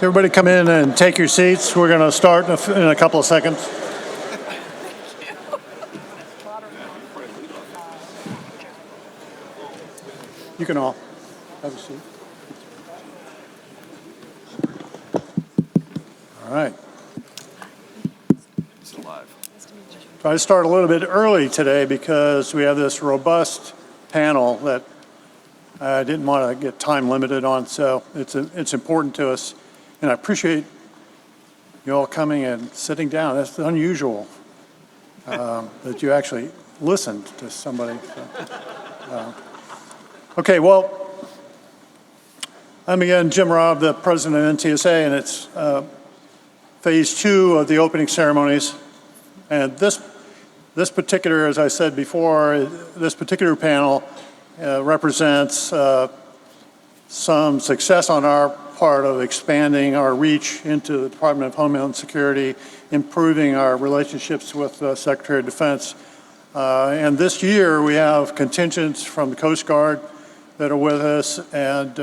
Everybody come in and take your seats. We're going to start in a couple of seconds. You can all have a seat. All right. It's alive. I start a little bit early today because we have this robust panel that I didn't want to get time limited on, so it's important to us. And I appreciate you all coming and sitting down. That's unusual that you actually listened to somebody. So, okay, well, I'm again Jim Robb, the president of NTSA, and it's phase 2 of the opening ceremonies. And this particular, as I said before, this particular panel represents some success on our part of expanding our reach into the Department of Homeland Security, improving our relationships with the Secretary of Defense. And this year we have contingents from the Coast Guard that are with us, and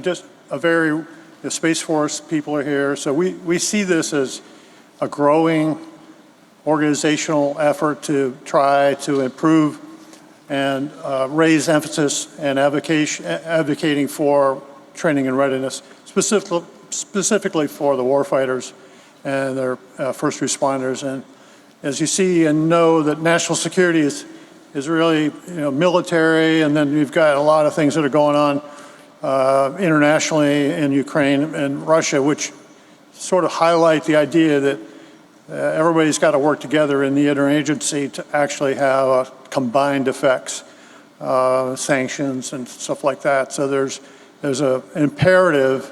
just the Space Force people are here. So we see this as a growing organizational effort to try to improve and raise emphasis and advocating for training and readiness, specifically for the warfighters and their first responders. And as you see and know, that national security is really military, and then you've got a lot of things that are going on internationally in Ukraine and Russia, which sort of highlight the idea that everybody's got to work together in the interagency to actually have combined effects, sanctions and stuff like that. So there's an imperative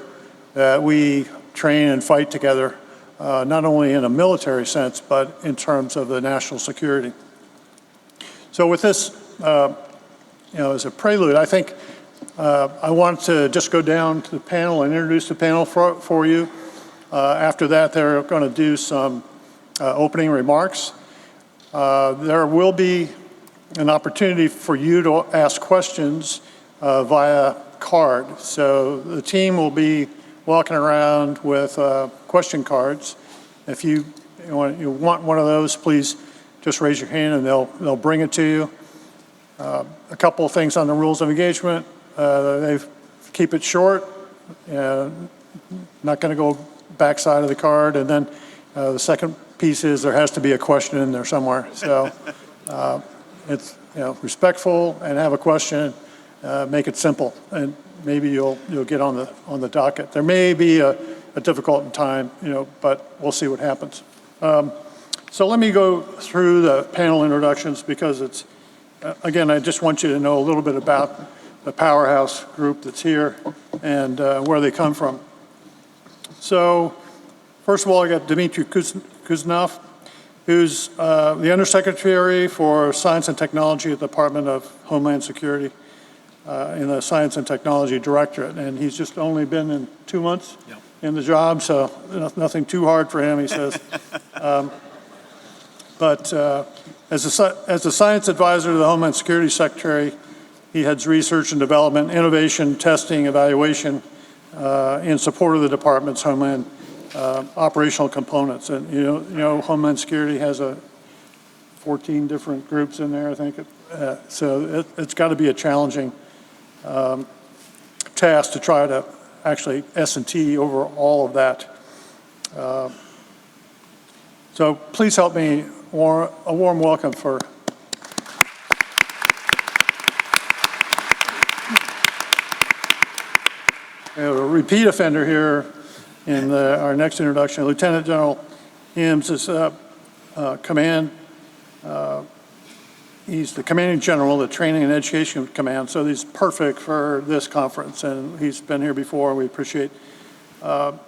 that we train and fight together, not only in a military sense, but in terms of the national security. So with this, as a prelude, I think I want to just go down to the panel and introduce the panel for you. After that, they're going to do some opening remarks. There will be an opportunity for you to ask questions via card. So the team will be walking around with question cards. If you want one of those, please just raise your hand and they'll bring it to you. A couple of things on the rules of engagement. They keep it short, not going to go backside of the card. And then the second piece is there has to be a question in there somewhere. So it's respectful and have a question. Make it simple, and maybe you'll get on the docket. There may be a difficult time, but we'll see what happens. So let me go through the panel introductions, because it's again, I just want you to know a little bit about the powerhouse group that's here and where they come from. So first of all, I got Dmitry Kuznov, who's the Undersecretary for Science and Technology at the Department of Homeland Security in the Science and Technology Directorate. And he's just only been in 2 months in the job, so nothing too hard for him, he says. But as a science advisor to the Homeland Security Secretary, he heads research and development, innovation, testing, evaluation in support of the department's Homeland operational components. And Homeland Security has 14 different groups in there, I think. So it's got to be a challenging task to try to actually S&T over all of that. So please help me a warm welcome for we have a repeat offender here in our next introduction. Lieutenant General Hims is command. He's the commanding general of the Training and Education Command, so he's perfect for this conference, and he's been here before, and we appreciate. The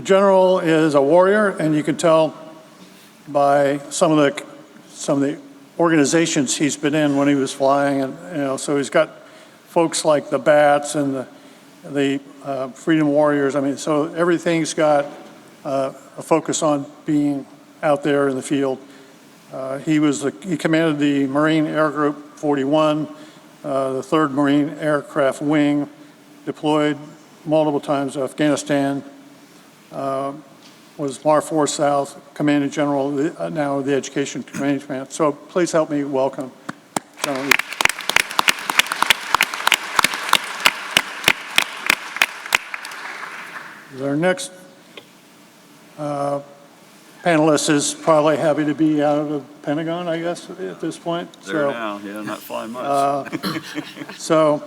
general is a warrior, and you can tell by some of the organizations he's been in when he was flying, and so he's got folks like the Bats and the Freedom Warriors. I mean, so everything's got a focus on being out there in the field. He commanded the Marine Air Group 41, the 3rd Marine Aircraft Wing, deployed multiple times to Afghanistan, was MAR 4 South Commanding General, now the Education Command. So please help me welcome General. Our next panelist is probably happy to be out of the Pentagon, I guess, at this point. There now, yeah, not flying much. So,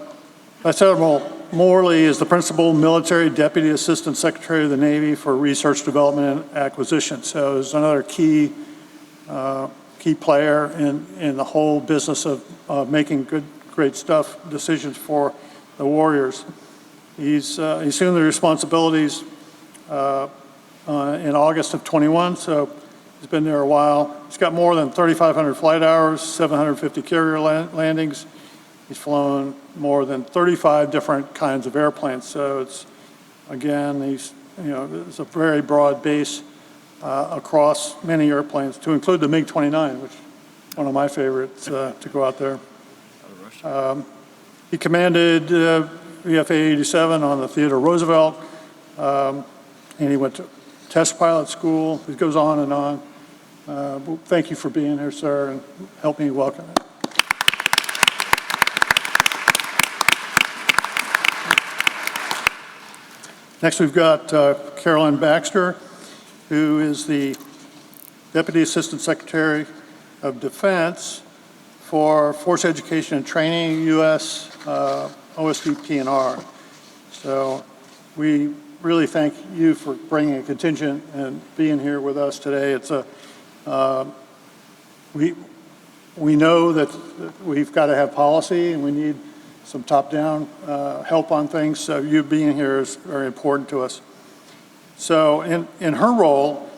Vice Admiral Morley is the Principal Military Deputy Assistant Secretary of the Navy for Research, Development, and Acquisition. So, he's another key player in the whole business of making great decisions for the warriors. He's assumed the responsibilities in August of 21, so he's been there a while. He's got more than 3,500 flight hours, 750 carrier landings. He's flown more than 35 different kinds of airplanes. So it's, again, it's a very broad base across many airplanes, to include the MiG-29, which is one of my favorites to go out there. He commanded VFA-87 on the Theodore Roosevelt, and he went to test pilot school. It goes on and on. Thank you for being here, sir, and help me welcome him. Next, we've got Carolyn Baxter, who is the Deputy Assistant Secretary of Defense for Force Education and Training, U.S. OSD-PNR. So we really thank you for bringing a contingent and being here with us today. It's we know that we've got to have policy and we need some top-down help on things, so you being here is very important to us. So in her role,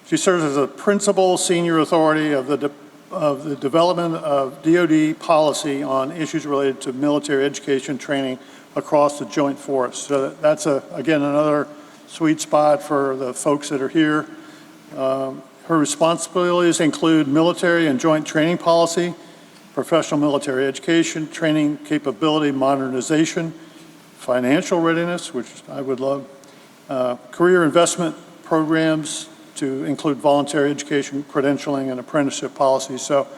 she serves as a principal senior authority of the development of DoD policy on issues related to military education training across the joint force. So that's, again, another sweet spot for the folks that are here. Her responsibilities include military and joint training policy, professional military education, training capability modernization, financial readiness, which I would love, career investment programs to include voluntary education, credentialing, and apprenticeship policies. So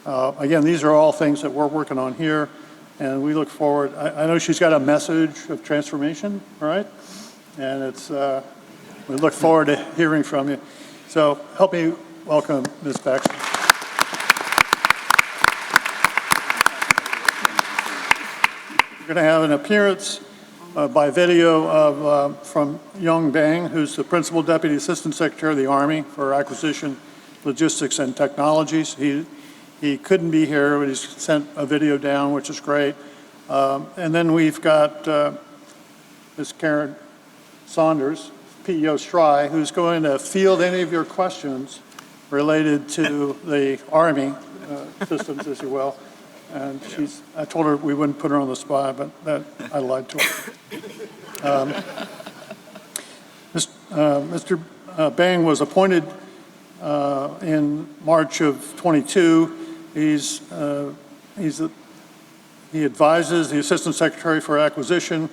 again, these are all things that we're working on here, and we look forward. I know she's got a message of transformation, right? And it's we look forward to hearing from you. So help me welcome Ms. Baxter. We're going to have an appearance by video from Young Bang, who's the Principal Deputy Assistant Secretary of the Army for Acquisition, Logistics, and Technologies. He couldn't be here, but he's sent a video down, which is great. And then we've got Ms. Karen Saunders, PEO STRI, who's going to field any of your questions related to the Army systems, as you will. And I told her we wouldn't put her on the spot, but I lied to her. Mr. Bang was appointed in March of 22. He advises the Assistant Secretary for Acquisition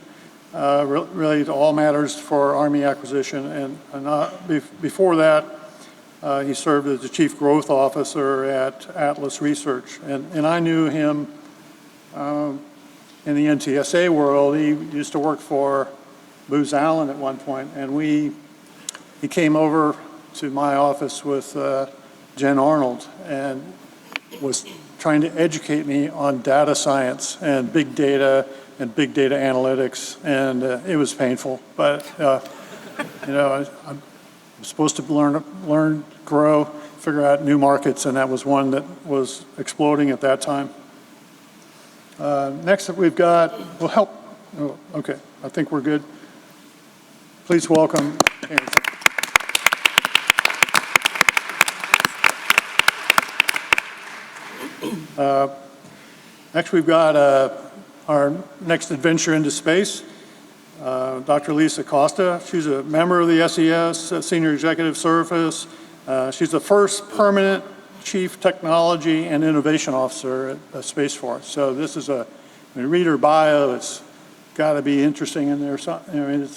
related to all matters for Army acquisition. And before that, he served as the Chief Growth Officer at Atlas Research. And I knew him in the NTSA world. He used to work for Booz Allen at one point, and he came over to my office with Jen Arnold and was trying to educate me on data science and big data analytics, and it was painful. But I'm supposed to learn, grow, figure out new markets, and that was one that was exploding at that time. Next up, we've got, okay, I think we're good. Please welcome. Next, we've got our next adventure into space, Dr. Lisa Costa. She's a member of the SES, Senior Executive Service, She's the first permanent Chief Technology and Innovation Officer at the Space Force. So this is when you read her bio, it's got to be interesting in there. So, I mean,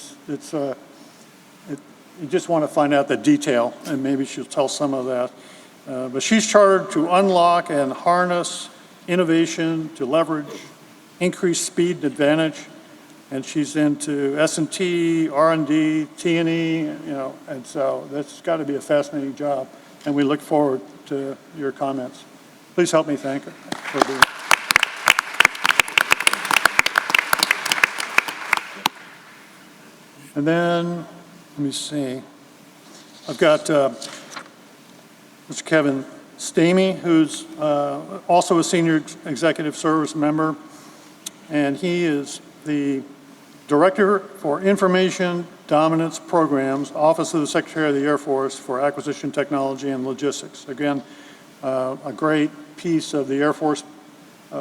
you just want to find out the detail, and maybe she'll tell some of that. But she's chartered to unlock and harness innovation to leverage increased speed and advantage. And she's into S&T, R&D, T&E, and so that's got to be a fascinating job. And we look forward to your comments. Please help me thank her for being. And then, let me see. I've got Mr. Kevin Stamey, who's also a senior executive service member, and he is the Director for Information Dominance Programs, Office of the Secretary of the Air Force for Acquisition Technology and Logistics. Again, a great piece of the Air Force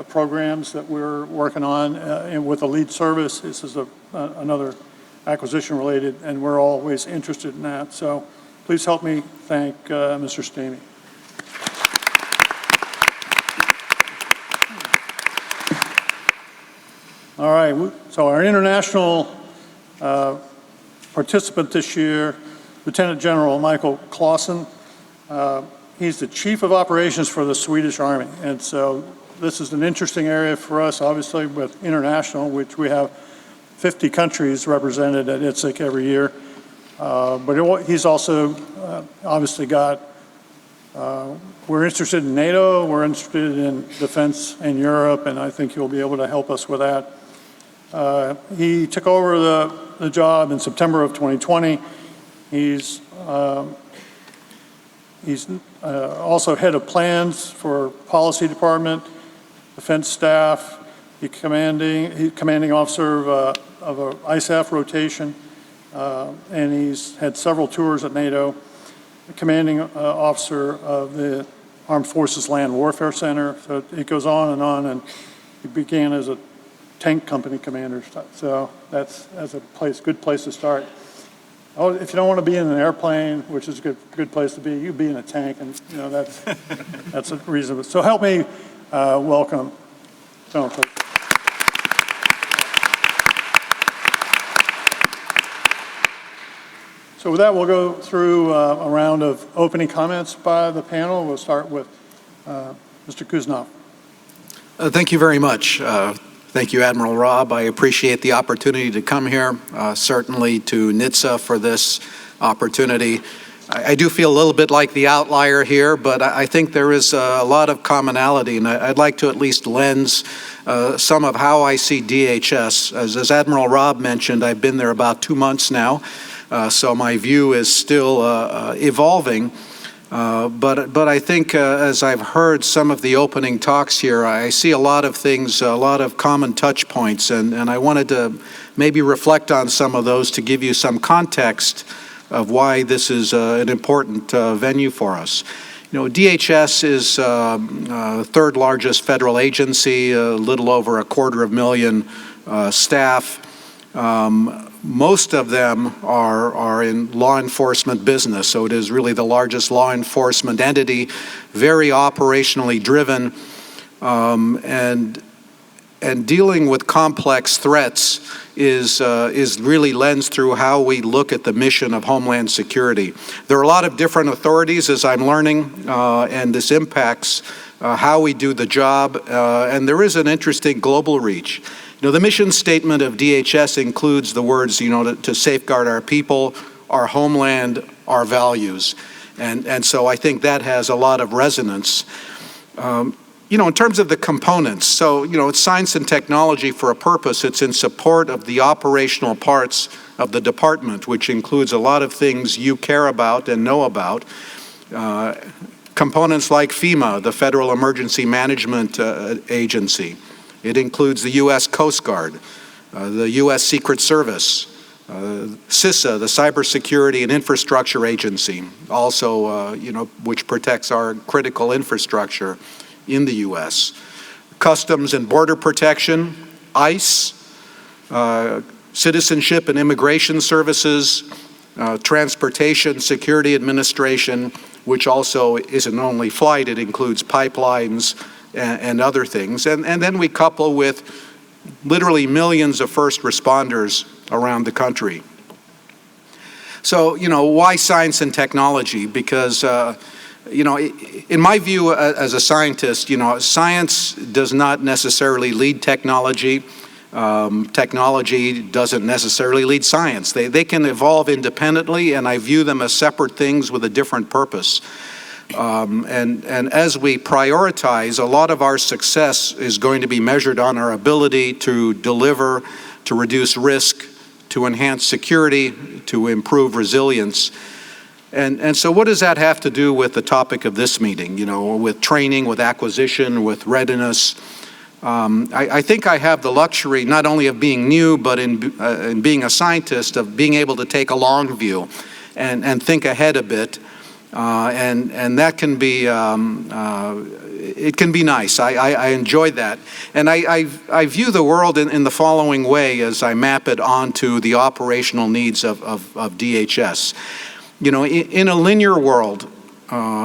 programs that we're working on and with the lead service. This is another acquisition related, and we're always interested in that. So please help me thank Mr. Stamey. All right, so our international participant this year, Lieutenant General Michael Clausen. He's the Chief of Operations for the Swedish Army. And so this is an interesting area for us, obviously, with international, which we have 50 countries represented at ITSEC every year. But he's also obviously got, we're interested in NATO, we're interested in defense in Europe, and I think he'll be able to help us with that. He took over the job in September of 2020. He's also head of plans for policy department, defense staff. He's commanding officer of a ISAF rotation, and he's had several tours at NATO. Commanding officer of the Armed Forces Land Warfare Center. So it goes on, and he began as a tank company commander. So that's a good place to start. Oh, if you don't want to be in an airplane, which is a good place to be, you be in a tank, and that's a reason. So help me welcome. So with that, we'll go through a round of opening comments by the panel. We'll start with Mr. Kuznov. Thank you very much. Thank you, Admiral Robb. I appreciate the opportunity to come here, certainly to NHTSA for this opportunity. I do feel a little bit like the outlier here, but I think there is a lot of commonality, and I'd like to at least lens some of how I see DHS. As Admiral Robb mentioned, I've been there about 2 months now, so my view is still evolving. But I think as I've heard some of the opening talks here, I see a lot of things, a lot of common touch points, and I wanted to maybe reflect on some of those to give you some context of why this is an important venue for us. DHS is third largest federal agency, a little over 250,000 staff. Most of them are in law enforcement business, so it is really the largest law enforcement entity, very operationally driven, and dealing with complex threats is really lens through how we look at the mission of Homeland Security. There are a lot of different authorities, as I'm learning, and this impacts how we do the job, and there is an interesting global reach. The mission statement of DHS includes the words, to safeguard our people, our homeland, our values. And so I think that has a lot of resonance. In terms of the components, so, it's science and technology for a purpose. It's in support of the operational parts of the department, which includes a lot of things you care about and know about. Components like FEMA, the Federal Emergency Management Agency. It includes the U.S. Coast Guard, the U.S. Secret Service, CISA, the Cybersecurity and Infrastructure Agency, also, which protects our critical infrastructure in the U.S. Customs and Border Protection, ICE, Citizenship and Immigration Services, Transportation Security Administration, which also isn't only flight, it includes pipelines and other things. And then we couple with literally millions of first responders around the country. So, why science and technology? Because, in my view as a scientist, science does not necessarily lead technology. Technology doesn't necessarily lead science. They can evolve independently, and I view them as separate things with a different purpose. And as we prioritize, a lot of our success is going to be measured on our ability to deliver, to reduce risk, to enhance security, to improve resilience. And so what does that have to do with the topic of this meeting, with training, with acquisition, with readiness? I think I have the luxury not only of being new, but in being a scientist, of being able to take a long view and think ahead a bit. And that can be, it can be nice. I enjoy that. And I view the world in the following way as I map it onto the operational needs of DHS. In a linear world,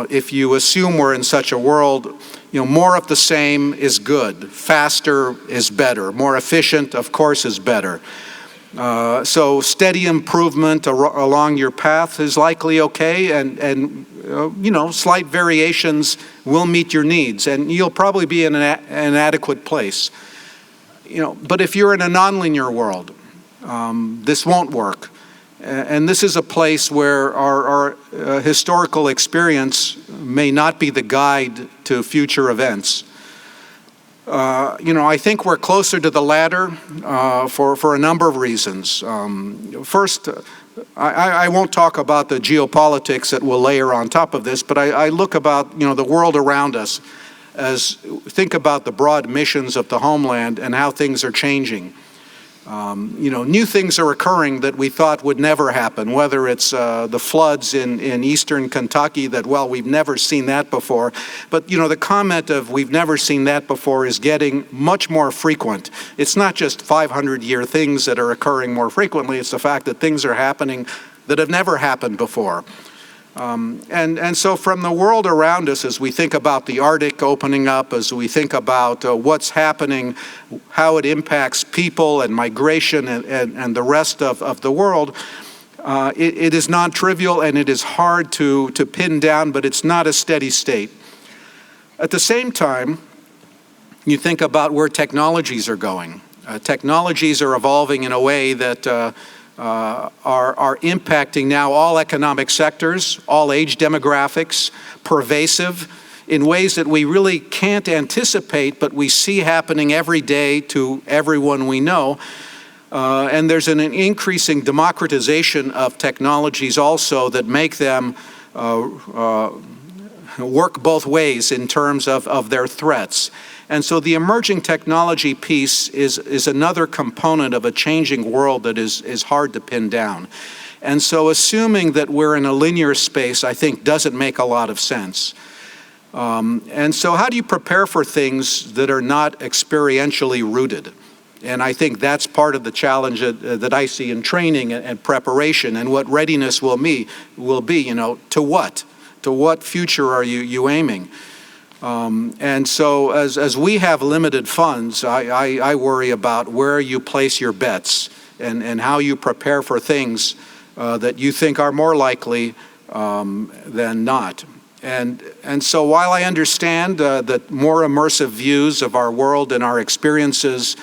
if you assume we're in such a world, more of the same is good. Faster is better. More efficient, of course, is better. So steady improvement along your path is likely okay, and slight variations will meet your needs, and you'll probably be in an adequate place. But if you're in a nonlinear world, this won't work. And this is a place where our historical experience may not be the guide to future events. I think we're closer to the latter for a number of reasons. First, I won't talk about the geopolitics that will layer on top of this, but I look about the world around us think about the broad missions of the homeland and how things are changing. New things are occurring that we thought would never happen, whether it's the floods in eastern Kentucky that, we've never seen that before. But, the comment of we've never seen that before is getting much more frequent. It's not just 500-year things that are occurring more frequently. It's the fact that things are happening that have never happened before. And so from the world around us, as we think about the Arctic opening up, as we think about what's happening, how it impacts people and migration and the rest of the world, it is non-trivial and it is hard to pin down, but it's not a steady state. At the same time, you think about where technologies are going. Technologies are evolving in a way that are impacting now all economic sectors, all age demographics, pervasive in ways that we really can't anticipate, but we see happening every day to everyone we know. And there's an increasing democratization of technologies also that make them work both ways in terms of their threats. And so the emerging technology piece is another component of a changing world that is hard to pin down. And so assuming that we're in a linear space, I think, doesn't make a lot of sense. And so how do you prepare for things that are not experientially rooted? And I think that's part of the challenge that I see in training and preparation, and what readiness will be, to what? To what future are you aiming? And so as we have limited funds, I worry about where you place your bets and how you prepare for things that you think are more likely than not. And so while I understand that more immersive views of our world and our experiences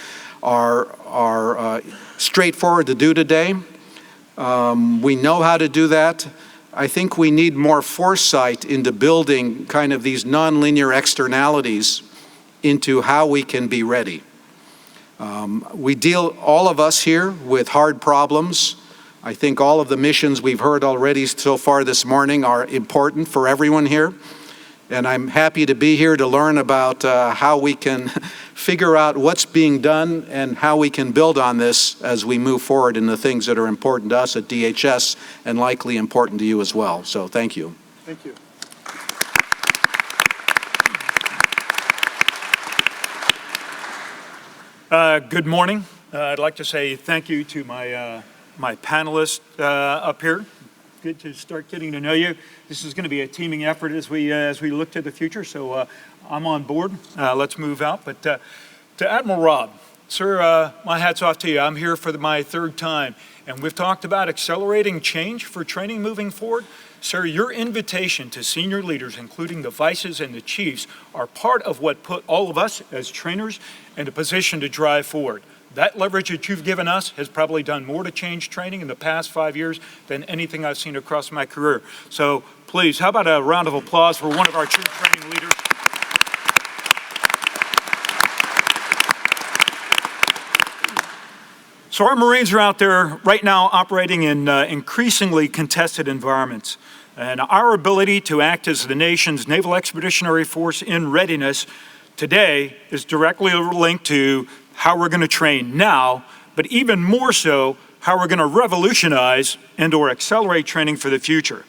are straightforward to do today, we know how to do that. I think we need more foresight into building kind of these nonlinear externalities into how we can be ready. We deal, all of us here, with hard problems. I think all of the missions we've heard already so far this morning are important for everyone here. And I'm happy to be here to learn about how we can figure out what's being done and how we can build on this as we move forward in the things that are important to us at DHS and likely important to you as well. So thank you. Thank you. Good morning. I'd like to say thank you to my panelists up here. good to start getting to know you. This is going to be a teaming effort as we look to the future, so I'm on board. Let's move out. But to Admiral Robb, sir, my hat's off to you. I'm here for my third time, and we've talked about accelerating change for training moving forward. Sir, your invitation to senior leaders, including the vices and the chiefs, are part of what put all of us as trainers in a position to drive forward. That leverage that you've given us has probably done more to change training in the past 5 years than anything I've seen across my career. So please, how about a round of applause for one of our true training leaders? So our Marines are out there right now operating in increasingly contested environments. And our ability to act as the nation's Naval Expeditionary Force in readiness today is directly linked to how we're going to train now, but even more so, how we're going to revolutionize and or accelerate training for the future.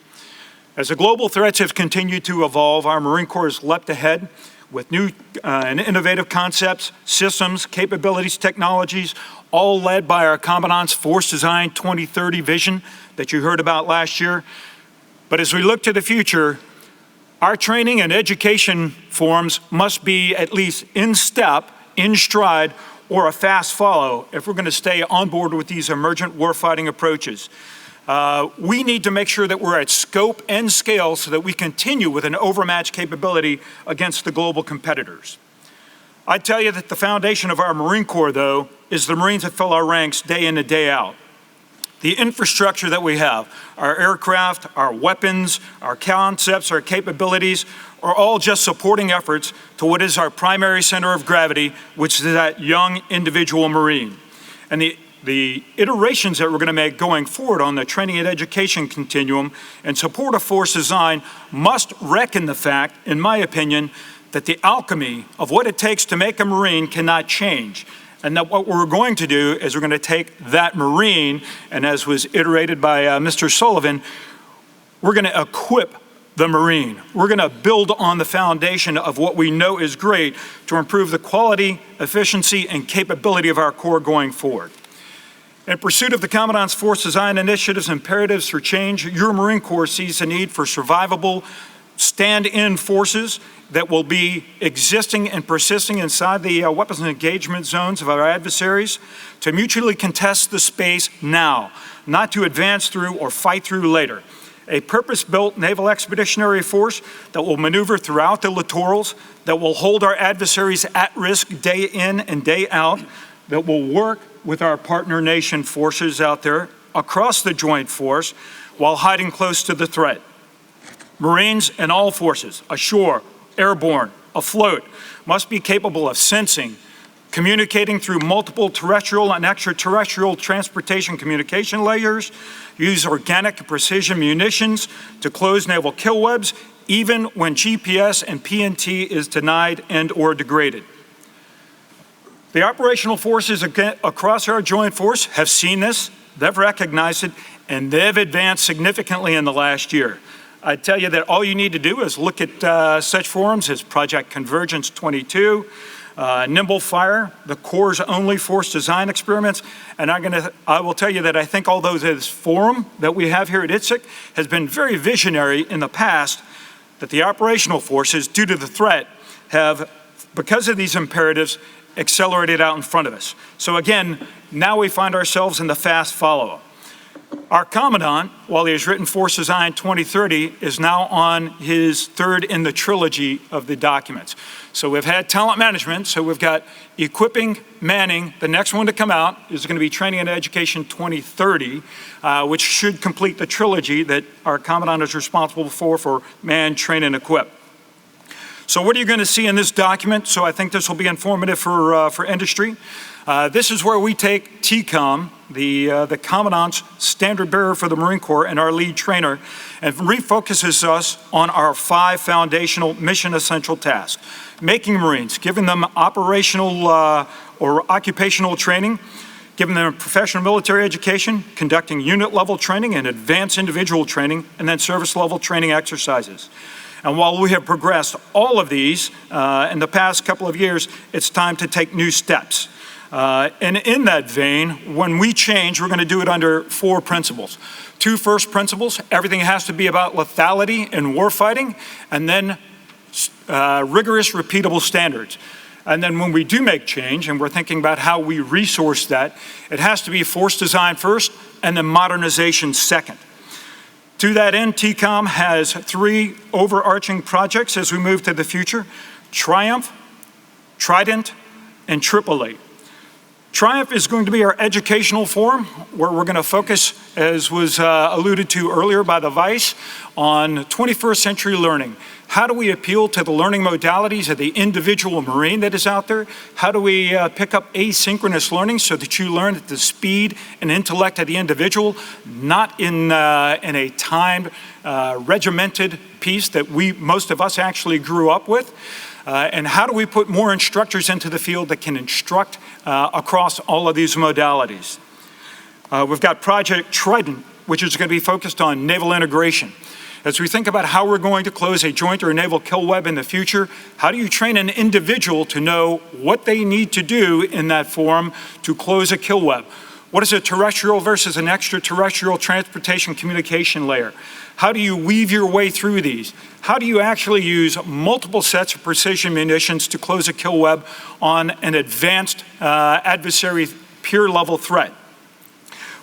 As the global threats have continued to evolve, our Marine Corps has leapt ahead with new and innovative concepts, systems, capabilities, technologies, all led by our Commandant's Force Design 2030 vision that you heard about last year. But as we look to the future, our training and education forms must be at least in step, in stride, or a fast follow if we're going to stay on board with these emergent warfighting approaches. We need to make sure that we're at scope and scale so that we continue with an overmatched capability against the global competitors. I tell you that the foundation of our Marine Corps, though, is the Marines that fill our ranks day in and day out. The infrastructure that we have, our aircraft, our weapons, our concepts, our capabilities, are all just supporting efforts to what is our primary center of gravity, which is that young individual Marine. And the iterations that we're going to make going forward on the training and education continuum and support of force design must reckon the fact, in my opinion, that the alchemy of what it takes to make a Marine cannot change. And that what we're going to do is we're going to take that Marine, and as was iterated by Mr. Sullivan, we're going to equip the Marine. We're going to build on the foundation of what we know is great to improve the quality, efficiency, and capability of our Corps going forward. In pursuit of the Commandant's Force Design Initiative's imperatives for change, your Marine Corps sees the need for survivable stand-in forces that will be existing and persisting inside the weapons and engagement zones of our adversaries to mutually contest the space now, not to advance through or fight through later. A purpose-built Naval Expeditionary Force that will maneuver throughout the littorals, that will hold our adversaries at risk day in and day out, that will work with our partner nation forces out there across the joint force while hiding close to the threat. Marines and all forces, ashore, airborne, afloat, must be capable of sensing, communicating through multiple terrestrial and extraterrestrial transportation communication layers, use organic and precision munitions to close naval kill webs, even when GPS and PNT is denied and or degraded. The operational forces across our joint force have seen this, they've recognized it, and they've advanced significantly in the last year. I tell you that all you need to do is look at such forums as Project Convergence 22, Nimble Fire, the Corps' only force design experiments, and I will tell you that I think although this forum that we have here at ITSEC has been very visionary in the past, that the operational forces, due to the threat, have, because of these imperatives, accelerated out in front of us. So again, now we find ourselves in the fast follow-up. Our Commandant, while he has written Force Design 2030, is now on his third in the trilogy of the documents. So we've had talent management, so we've got equipping, manning. The next one to come out is going to be Training and Education 2030, which should complete the trilogy that our Commandant is responsible for man, train, and equip. So what are you going to see in this document? So I think this will be informative for industry. This is where we take TCOM, the Commandant's standard bearer for the Marine Corps and our lead trainer, and refocuses us on our 5 foundational mission essential tasks. Making Marines, giving them operational or occupational training, giving them professional military education, conducting unit level training and advanced individual training, and then service level training exercises. And while we have progressed all of these in the past couple of years, it's time to take new steps. And in that vein, when we change, we're going to do it under 4 principles. 2 first principles: everything has to be about lethality and warfighting, and then rigorous, repeatable standards. And then when we do make change, and we're thinking about how we resource that, it has to be force design first, and then modernization second. To that end, TCOM has 3 overarching projects as we move to the future: Triumph, Trident, and AAA. Triumph is going to be our educational forum, where we're going to focus, as was alluded to earlier by the Vice, on 21st century learning. How do we appeal to the learning modalities of the individual Marine that is out there? How do we pick up asynchronous learning so that you learn at the speed and intellect of the individual, not in a timed, regimented piece that most of us actually grew up with? And how do we put more instructors into the field that can instruct across all of these modalities? We've got Project Trident, which is going to be focused on naval integration. As we think about how we're going to close a joint or a naval kill web in the future, how do you train an individual to know what they need to do in that forum to close a kill web? What is a terrestrial versus an extraterrestrial transportation communication layer? How do you weave your way through these? How do you actually use multiple sets of precision munitions to close a kill web on an advanced adversary peer level threat?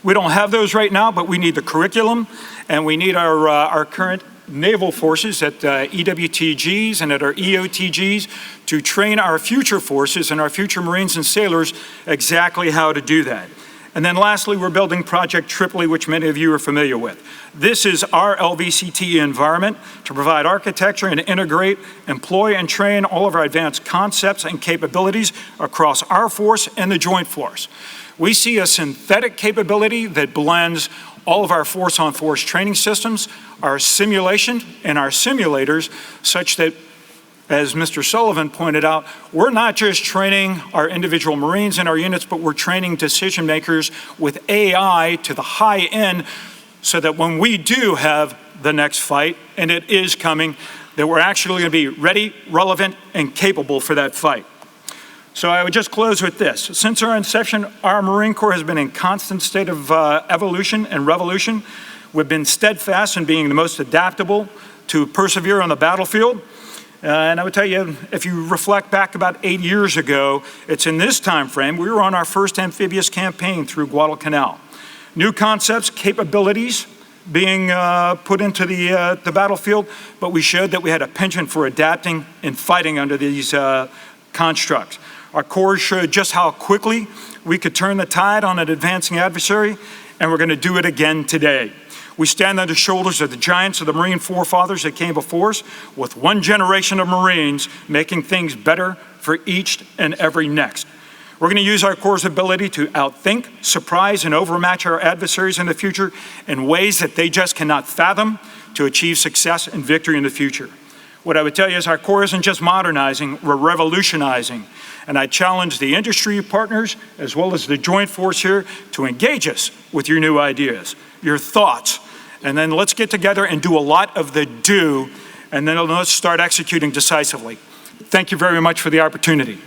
We don't have those right now, but we need the curriculum, and we need our current naval forces at EWTGs and at our EOTGs to train our future forces and our future Marines and sailors exactly how to do that. And then lastly, we're building Project AAA, which many of you are familiar with. This is our LVCT environment to provide architecture and integrate, employ, and train all of our advanced concepts and capabilities across our force and the joint force. We see a synthetic capability that blends all of our force-on-force training systems, our simulation, and our simulators, such that, as Mr. Sullivan pointed out, we're not just training our individual Marines and our units, but we're training decision makers with AI to the high end, so that when we do have the next fight, and it is coming, that we're actually going to be ready, relevant, and capable for that fight. So I would just close with this. Since our inception, our Marine Corps has been in constant state of evolution and revolution. We've been steadfast in being the most adaptable to persevere on the battlefield. And I would tell you, if you reflect back about 8 years ago, it's in this time frame we were on our first amphibious campaign through Guadalcanal. New concepts, capabilities being put into the battlefield, but we showed that we had a penchant for adapting and fighting under these constructs. Our Corps showed just how quickly we could turn the tide on an advancing adversary, and we're going to do it again today. We stand on the shoulders of the giants of the Marine forefathers that came before us, with one generation of Marines making things better for each and every next. We're going to use our Corps' ability to outthink, surprise, and overmatch our adversaries in the future in ways that they just cannot fathom to achieve success and victory in the future. What I would tell you is our Corps isn't just modernizing, we're revolutionizing. And I challenge the industry partners, as well as the joint force here, to engage us with your new ideas, your thoughts. And then let's get together and do a lot of the do, and then let's start executing decisively. Thank you very much for the opportunity.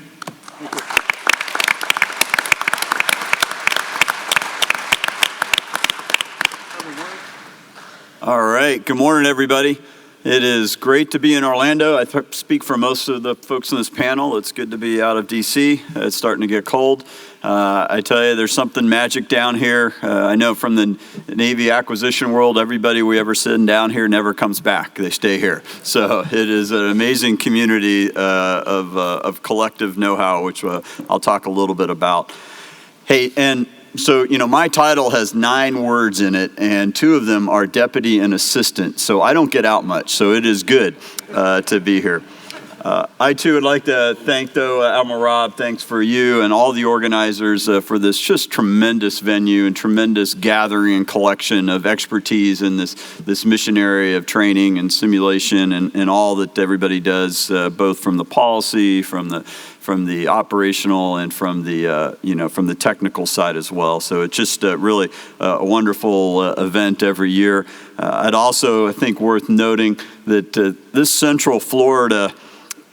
All right, good morning, everybody. It is great to be in Orlando. I speak for most of the folks on this panel. It's good to be out of DC. It's starting to get cold. I tell you, there's something magic down here. I know from the Navy acquisition world, everybody we ever send down here never comes back. They stay here. So it is an amazing community of collective know-how, which I'll talk a little bit about. Hey, and so, you know, my title has 9 words in it, and 2 of them are deputy and assistant. So I don't get out much, so it is good to be here. I, too, would like to thank, though, Admiral Rob. Thanks for you and all the organizers for this just tremendous venue and tremendous gathering and collection of expertise in this mission area of training and simulation and all that everybody does, both from the policy, from the operational, and from the technical side as well. So it's just really a wonderful event every year. I'd also, I think, worth noting that this Central Florida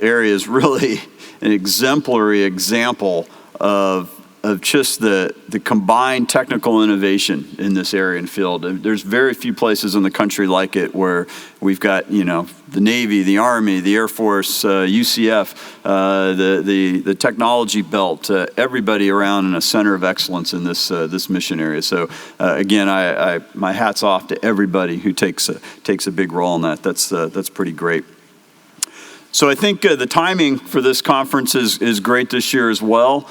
area is really an exemplary example of of just the combined technical innovation in this area and field. There's very few places in the country like it, where we've got, the Navy, the Army, the Air Force, UCF, the technology belt, everybody around in a center of excellence in this mission area. So again, my hat's off to everybody who takes a big role in that. That's pretty great. So I think the timing for this conference is great this year as well.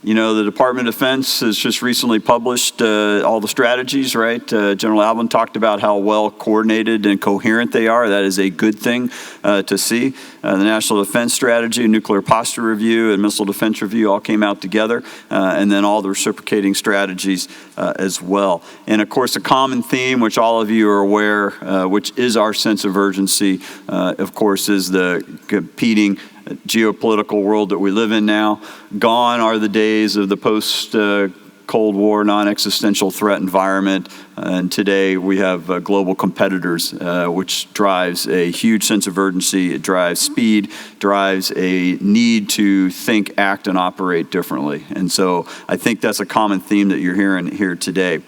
The Department of Defense has just recently published all the strategies, right? General Alvin talked about how well coordinated and coherent they are. That is a good thing to see. The National Defense Strategy, Nuclear Posture Review, and Missile Defense Review all came out together, and then all the reciprocating strategies as well. And of course, a common theme, which all of you are aware, which is our sense of urgency, of course, is the competing geopolitical world that we live in now. Gone are the days of the post-Cold War non-existential threat environment, and today we have global competitors, which drives a huge sense of urgency. It drives speed, drives a need to think, act, and operate differently. And so I think that's a common theme that you're hearing here today.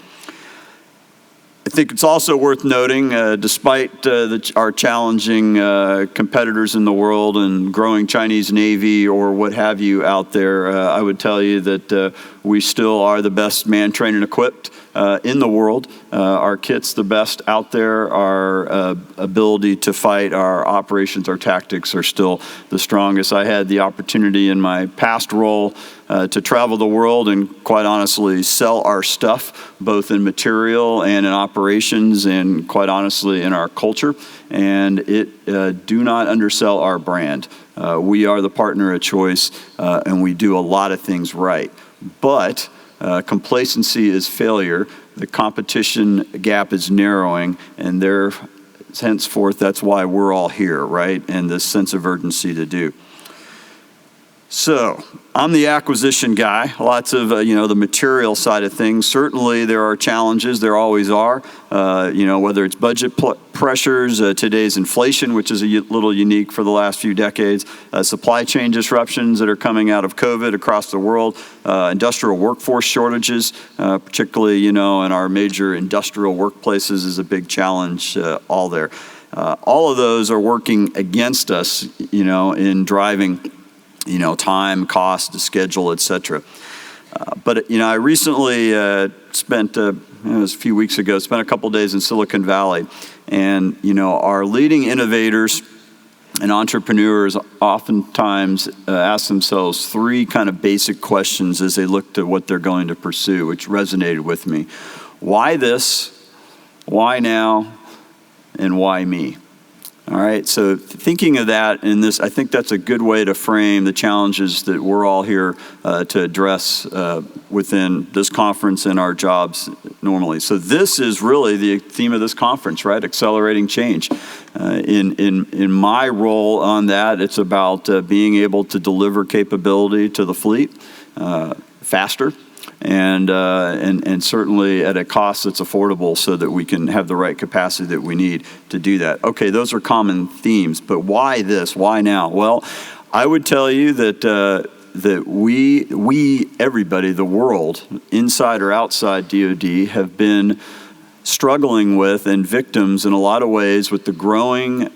I think it's also worth noting, despite our challenging competitors in the world and growing Chinese Navy or what have you out there, I would tell you that we still are the best manned, trained, and equipped in the world. Our kit's the best out there. Our ability to fight, our operations, our tactics are still the strongest. I had the opportunity in my past role to travel the world and, quite honestly, sell our stuff, both in material and in operations, and quite honestly in our culture. And do not undersell our brand. We are the partner of choice, and we do a lot of things right. But complacency is failure. The competition gap is narrowing, and henceforth, that's why we're all here, right? And this sense of urgency to do. So I'm the acquisition guy. Lots of, the material side of things. Certainly there are challenges. There always are. Whether it's budget pressures, today's inflation, which is a little unique for the last few decades, supply chain disruptions that are coming out of COVID across the world, industrial workforce shortages, particularly, in our major industrial workplaces is a big challenge, all there. All of those are working against us, in driving time, cost, schedule, et cetera. But I recently spent, it was a few weeks ago, spent a couple days in Silicon Valley. And, our leading innovators and entrepreneurs oftentimes ask themselves three kind of basic questions as they look to what they're going to pursue, which resonated with me. Why this? Why now? And why me? All right, so thinking of that in this, I think that's a good way to frame the challenges that we're all here to address within this conference and our jobs normally. So this is really the theme of this conference, right? Accelerating change. In my role on that, it's about being able to deliver capability to the fleet faster. And certainly at a cost that's affordable so that we can have the right capacity that we need to do that. Okay, those are common themes, but why this? Why now? Well, I would tell you that we, everybody, the world, inside or outside DoD, have been struggling with and victims in a lot of ways with the growing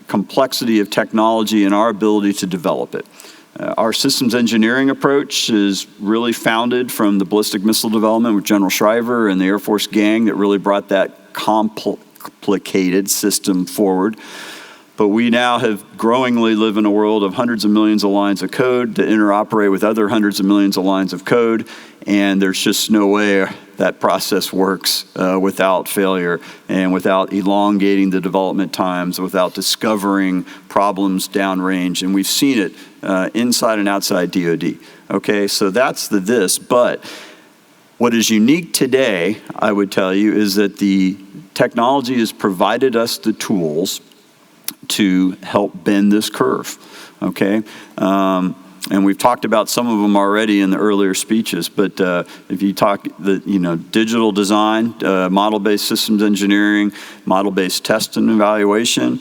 complexity of technology and our ability to develop it. Our systems engineering approach is really founded from the ballistic missile development with General Shriver and the Air Force gang that really brought that complicated system forward. But we now have growingly live in a world of hundreds of millions of lines of code to interoperate with other hundreds of millions of lines of code, and there's just no way that process works without failure and without elongating the development times, without discovering problems downrange, and we've seen it inside and outside DoD. Okay, so that's this, but what is unique today, I would tell you, is that the technology has provided us the tools to help bend this curve, okay? And we've talked about some of them already in the earlier speeches, but if you talk digital design, model-based systems engineering, model-based test and evaluation,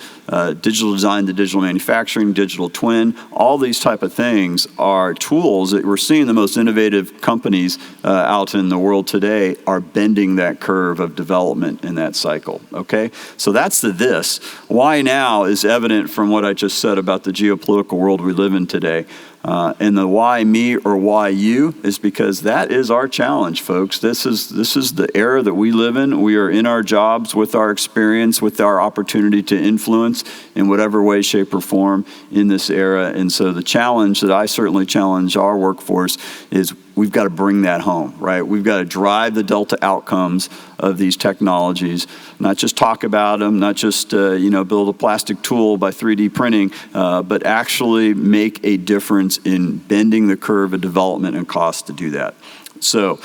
digital design to digital manufacturing, digital twin, all these type of things are tools that we're seeing the most innovative companies out in the world today are bending that curve of development in that cycle, okay? So that's the this. Why now is evident from what I just said about the geopolitical world we live in today. And the why me or why you is because that is our challenge, folks. This is the era that we live in. We are in our jobs with our experience, with our opportunity to influence in whatever way, shape, or form in this era. And so the challenge that I certainly challenge our workforce is we've got to bring that home, right? We've got to drive the delta outcomes of these technologies, not just talk about them, not just build a plastic tool by 3D printing, but actually make a difference in bending the curve of development and cost to do that. So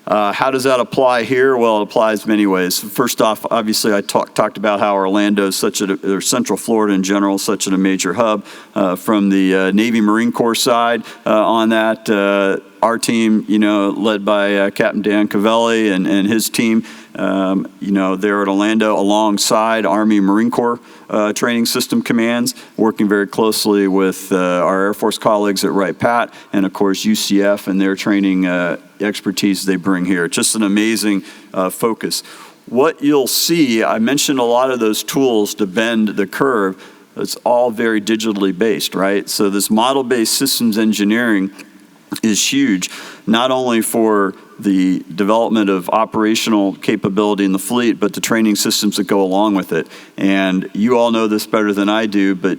how does that apply here? Well, it applies many ways. First off, obviously, I talked about how Orlando is or Central Florida in general, such a major hub. From the Navy Marine Corps side on that, our team, led by Captain Dan Cavelli and his team, they're at Orlando alongside Army Marine Corps training system commands, working very closely with our Air Force colleagues at Wright-Patt, and of course UCF and their training expertise they bring here. Just an amazing focus. What you'll see, I mentioned a lot of those tools to bend the curve. It's all very digitally based, right? So this model-based systems engineering is huge, not only for the development of operational capability in the fleet, but the training systems that go along with it. And you all know this better than I do, but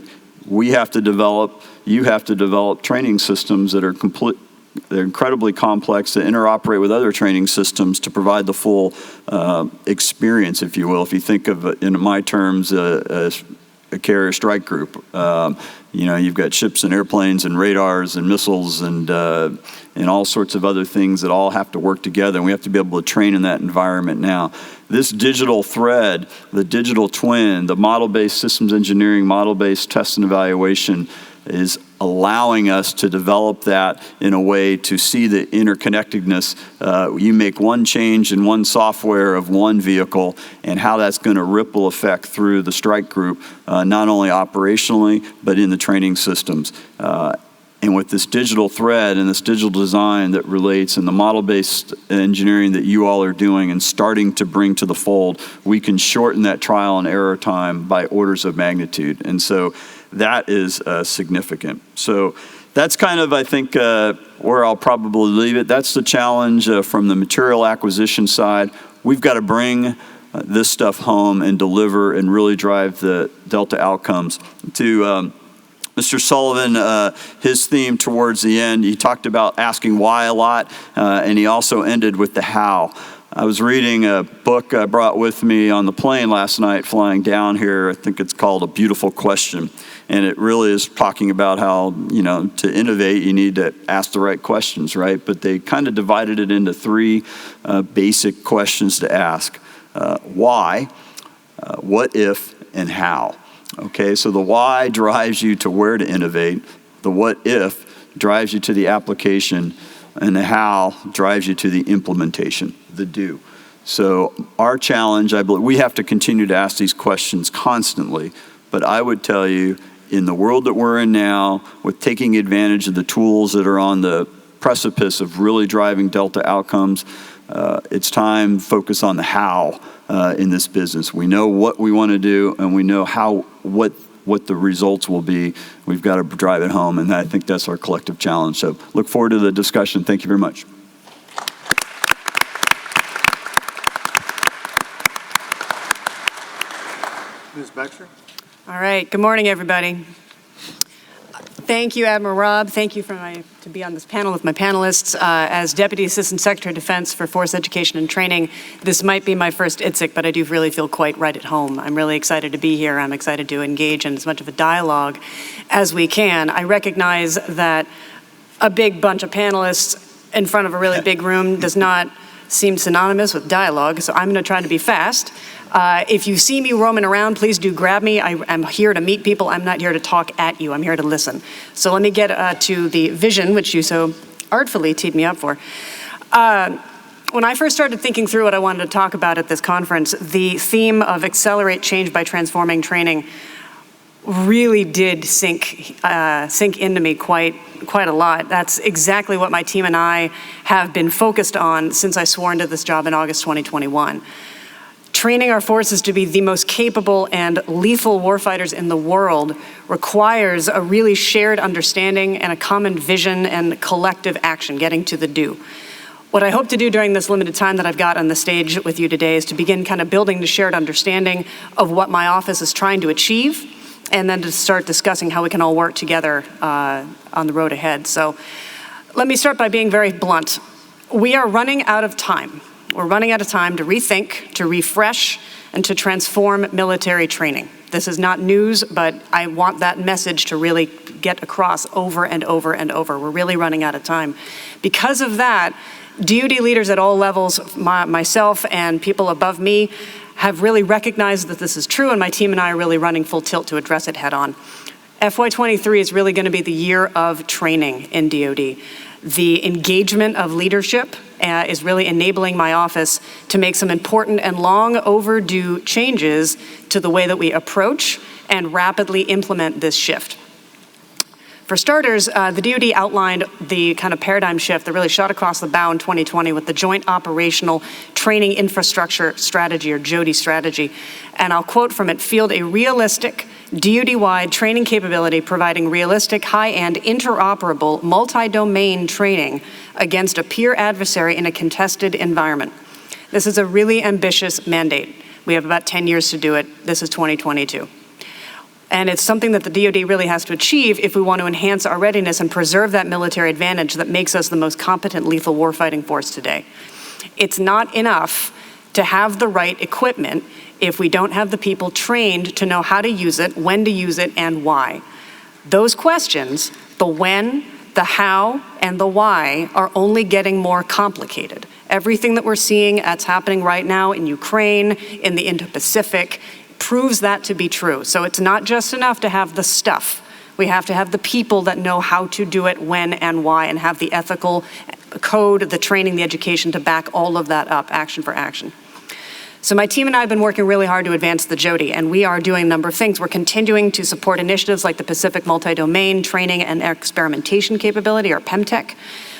you have to develop training systems that are they're incredibly complex to interoperate with other training systems to provide the full experience, if you will. If you think of, in my terms, a carrier strike group. You've got ships and airplanes and radars and missiles and all sorts of other things that all have to work together, and we have to be able to train in that environment now. This digital thread, the digital twin, the model-based systems engineering, model-based test and evaluation is allowing us to develop that in a way to see the interconnectedness. You make one change in one software of one vehicle and how that's going to ripple effect through the strike group, not only operationally, but in the training systems. And with this digital thread and this digital design that relates and the model-based engineering that you all are doing and starting to bring to the fold, we can shorten that trial and error time by orders of magnitude. And so that is significant. So that's kind of, I think, where I'll probably leave it. That's the challenge from the material acquisition side. We've got to bring this stuff home and deliver and really drive the delta outcomes. To Mr. Sullivan, his theme towards the end, he talked about asking why a lot, and he also ended with the how. I was reading a book I brought with me on the plane last night flying down here. I think it's called A Beautiful Question. And it really is talking about how, to innovate, you need to ask the right questions, right? But they kind of divided it into three basic questions to ask. Why, what if, and how. Okay, so the why drives you to where to innovate. The what if drives you to the application. And the how drives you to the implementation, the do. So our challenge, I believe, we have to continue to ask these questions constantly. But I would tell you, in the world that we're in now, with taking advantage of the tools that are on the precipice of really driving delta outcomes, it's time to focus on the how in this business. We know what we want to do, and we know what the results will be. We've got to drive it home, and I think that's our collective challenge. So look forward to the discussion. Thank you very much. Ms. Baxter? All right. Good morning, everybody. Thank you, Admiral Robb. Thank you to be on this panel with my panelists. As Deputy Assistant Secretary of Defense for Force Education and Training, this might be my first ITSEC, but I do really feel quite right at home. I'm really excited to be here. I'm excited to engage in as much of a dialogue as we can. I recognize that a big bunch of panelists in front of a really big room does not seemed synonymous with dialogue, so I'm going to try to be fast. If you see me roaming around, please do grab me. I'm here to meet people. I'm not here to talk at you. I'm here to listen. So let me get to the vision, which you so artfully teed me up for. When I first started thinking through what I wanted to talk about at this conference, the theme of accelerate change by transforming training really did sink into me quite a lot. That's exactly what my team and I have been focused on since I swore into this job in August 2021. Training our forces to be the most capable and lethal warfighters in the world requires a really shared understanding and a common vision and collective action, getting to the do. What I hope to do during this limited time that I've got on the stage with you today is to begin kind of building the shared understanding of what my office is trying to achieve, and then to start discussing how we can all work together on the road ahead. So let me start by being very blunt. We are running out of time. We're running out of time to rethink, to refresh, and to transform military training. This is not news, but I want that message to really get across over and over and over. We're really running out of time. Because of that, DoD leaders at all levels, myself and people above me, have really recognized that this is true, and my team and I are really running full tilt to address it head on. FY23 is really going to be the year of training in DoD. The engagement of leadership is really enabling my office to make some important and long overdue changes to the way that we approach and rapidly implement this shift. For starters, the DoD outlined the kind of paradigm shift that really shot across the bow in 2020 with the Joint Operational Training Infrastructure Strategy, or JOTI strategy. And I'll quote from it: field a realistic, DoD-wide training capability providing realistic, high-end, interoperable, multi-domain training against a peer adversary in a contested environment. This is a really ambitious mandate. We have about 10 years to do it. This is 2022. And it's something that the DoD really has to achieve if we want to enhance our readiness and preserve that military advantage that makes us the most competent lethal warfighting force today. It's not enough to have the right equipment if we don't have the people trained to know how to use it, when to use it, and why. Those questions, the when, the how, and the why, are only getting more complicated. Everything that we're seeing that's happening right now in Ukraine, in the Indo-Pacific, proves that to be true. So it's not just enough to have the stuff. We have to have the people that know how to do it, when and why, and have the ethical code, the training, the education to back all of that up, action for action. So my team and I have been working really hard to advance the JOTI, and we are doing a number of things. We're continuing to support initiatives like the Pacific Multi-Domain Training and Experimentation Capability, or PEMTEC.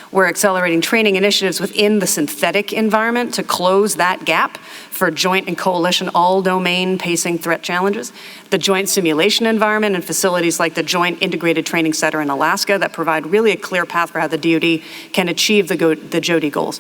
We're accelerating training initiatives within the synthetic environment to close that gap for joint and coalition all-domain pacing threat challenges. The joint simulation environment and facilities like the Joint Integrated Training Center in Alaska that provide really a clear path for how the DoD can achieve the JOTI goals.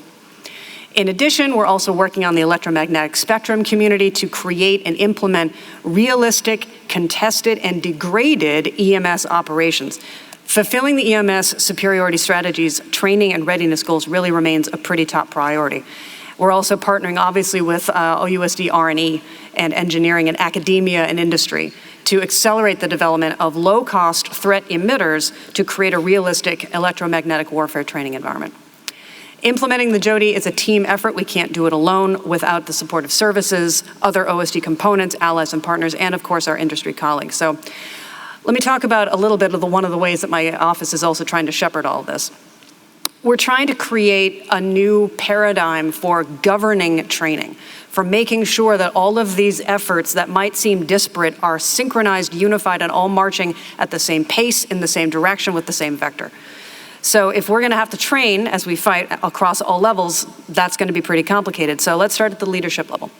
In addition, we're also working on the electromagnetic spectrum community to create and implement realistic, contested, and degraded EMS operations. Fulfilling the EMS superiority strategies, training and readiness goals really remains a pretty top priority. We're also partnering obviously with OUSD R&E and engineering and academia and industry to accelerate the development of low-cost threat emitters to create a realistic electromagnetic warfare training environment. Implementing the JOTI is a team effort. We can't do it alone without the support of services, other OSD components, allies and partners, and of course our industry colleagues. So let me talk about a little bit of one of the ways that my office is also trying to shepherd all of this. We're trying to create a new paradigm for governing training, for making sure that all of these efforts that might seem disparate are synchronized, unified, and all marching at the same pace, in the same direction, with the same vector. So if we're going to have to train as we fight across all levels, that's going to be pretty complicated. So let's start at the leadership level.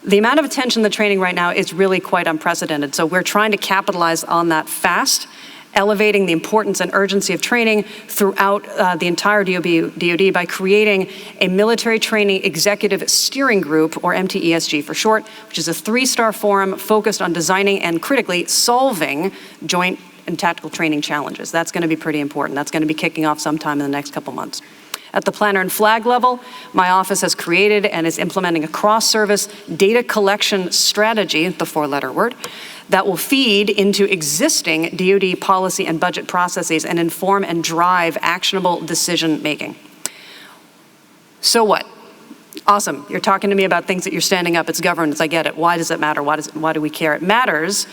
The amount of attention to training right now is really quite unprecedented. So we're trying to capitalize on that fast, elevating the importance and urgency of training throughout the entire DoD by creating a military training executive steering group, or MTESG for short, which is a 3-star forum focused on designing and critically solving joint and tactical training challenges. That's going to be pretty important. That's going to be kicking off sometime in the next couple months. At the planner and flag level, my office has created and is implementing a cross-service data collection strategy, the 4-letter word, that will feed into existing DoD policy and budget processes and inform and drive actionable decision-making. So what? Awesome. You're talking to me about things that you're standing up. It's governance. I get it. Why does it matter? Why do we care? It matters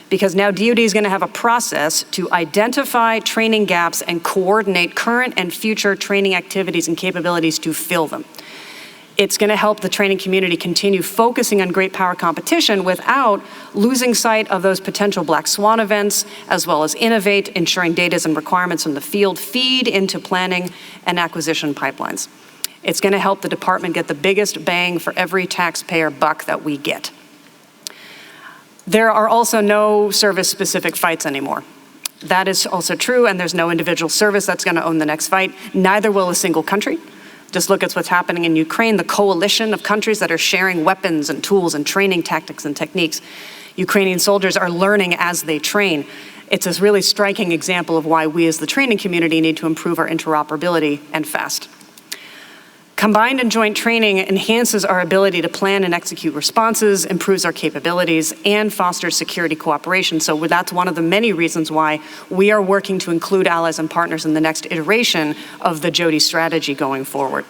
because now DoD is going to have a process to identify training gaps and coordinate current and future training activities and capabilities to fill them. It's going to help the training community continue focusing on great power competition without losing sight of those potential black swan events, as well as innovate, ensuring data and requirements from the field feed into planning and acquisition pipelines. It's going to help the department get the biggest bang for every taxpayer buck that we get. There are also no service-specific fights anymore. That is also true, and there's no individual service that's going to own the next fight. Neither will a single country. Just look at what's happening in Ukraine, the coalition of countries that are sharing weapons and tools and training tactics and techniques. Ukrainian soldiers are learning as they train. It's a really striking example of why we as the training community need to improve our interoperability and fast. Combined and joint training enhances our ability to plan and execute responses, improves our capabilities, and fosters security cooperation. So that's one of the many reasons why we are working to include allies and partners in the next iteration of the JODI strategy going forward.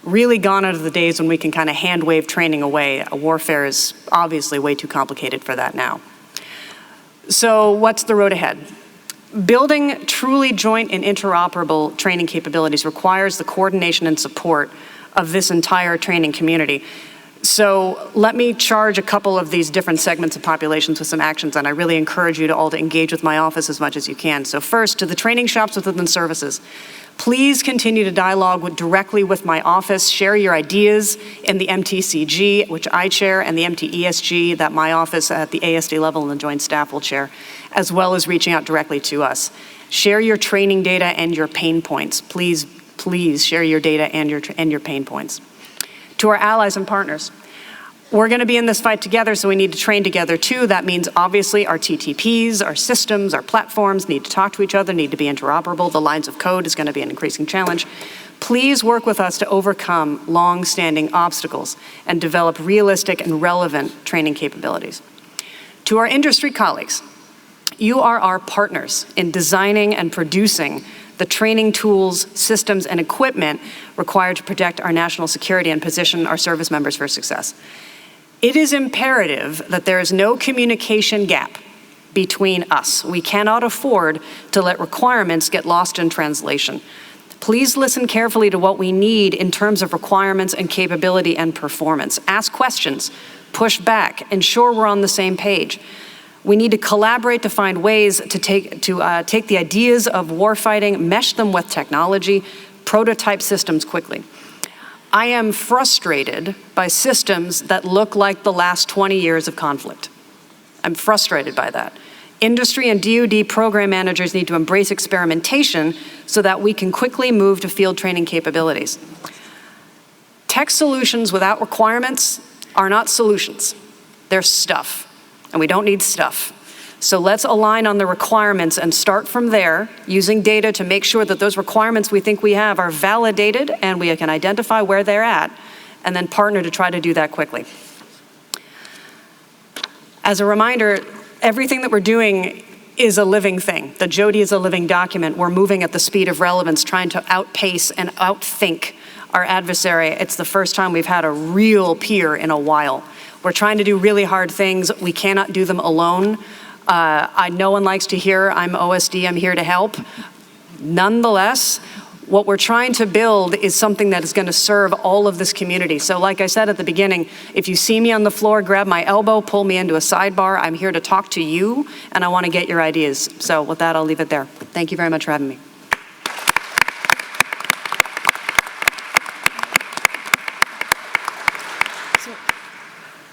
Really gone out of the days when we can kind of hand wave training away. Warfare is obviously way too complicated for that now. So what's the road ahead? Building truly joint and interoperable training capabilities requires the coordination and support of this entire training community. So let me charge a couple of these different segments of populations with some actions, and I really encourage you to all to engage with my office as much as you can. So first, to the training shops within the services, please continue to dialogue directly with my office. Share your ideas in the MTCG, which I chair, and the MTESG that my office at the ASD level and the Joint Staff will chair, as well as reaching out directly to us. Share your training data and your pain points. Please, please share your data and your pain points. To our allies and partners, we're going to be in this fight together, so we need to train together too. That means obviously our TTPs, our systems, our platforms need to talk to each other, need to be interoperable. The lines of code is going to be an increasing challenge. Please work with us to overcome long-standing obstacles and develop realistic and relevant training capabilities. To our industry colleagues, you are our partners in designing and producing the training tools, systems, and equipment required to protect our national security and position our service members for success. It is imperative that there is no communication gap between us. We cannot afford to let requirements get lost in translation. Please listen carefully to what we need in terms of requirements and capability and performance. Ask questions, push back, ensure we're on the same page. We need to collaborate to find ways to take the ideas of warfighting, mesh them with technology, prototype systems quickly. I am frustrated by systems that look like the last 20 years of conflict. I'm frustrated by that. Industry and DoD program managers need to embrace experimentation so that we can quickly move to field training capabilities. Tech solutions without requirements are not solutions. They're stuff, and we don't need stuff. So let's align on the requirements and start from there, using data to make sure that those requirements we think we have are validated and we can identify where they're at, and then partner to try to do that quickly. As a reminder, everything that we're doing is a living thing. The JODI is a living document. We're moving at the speed of relevance, trying to outpace and outthink our adversary. It's the first time we've had a real peer in a while. We're trying to do really hard things. We cannot do them alone. No one likes to hear, I'm OSD, I'm here to help. Nonetheless, what we're trying to build is something that is going to serve all of this community. So like I said at the beginning, if you see me on the floor, grab my elbow, pull me into a sidebar. I'm here to talk to you, and I want to get your ideas. So with that, I'll leave it there. Thank you very much for having me.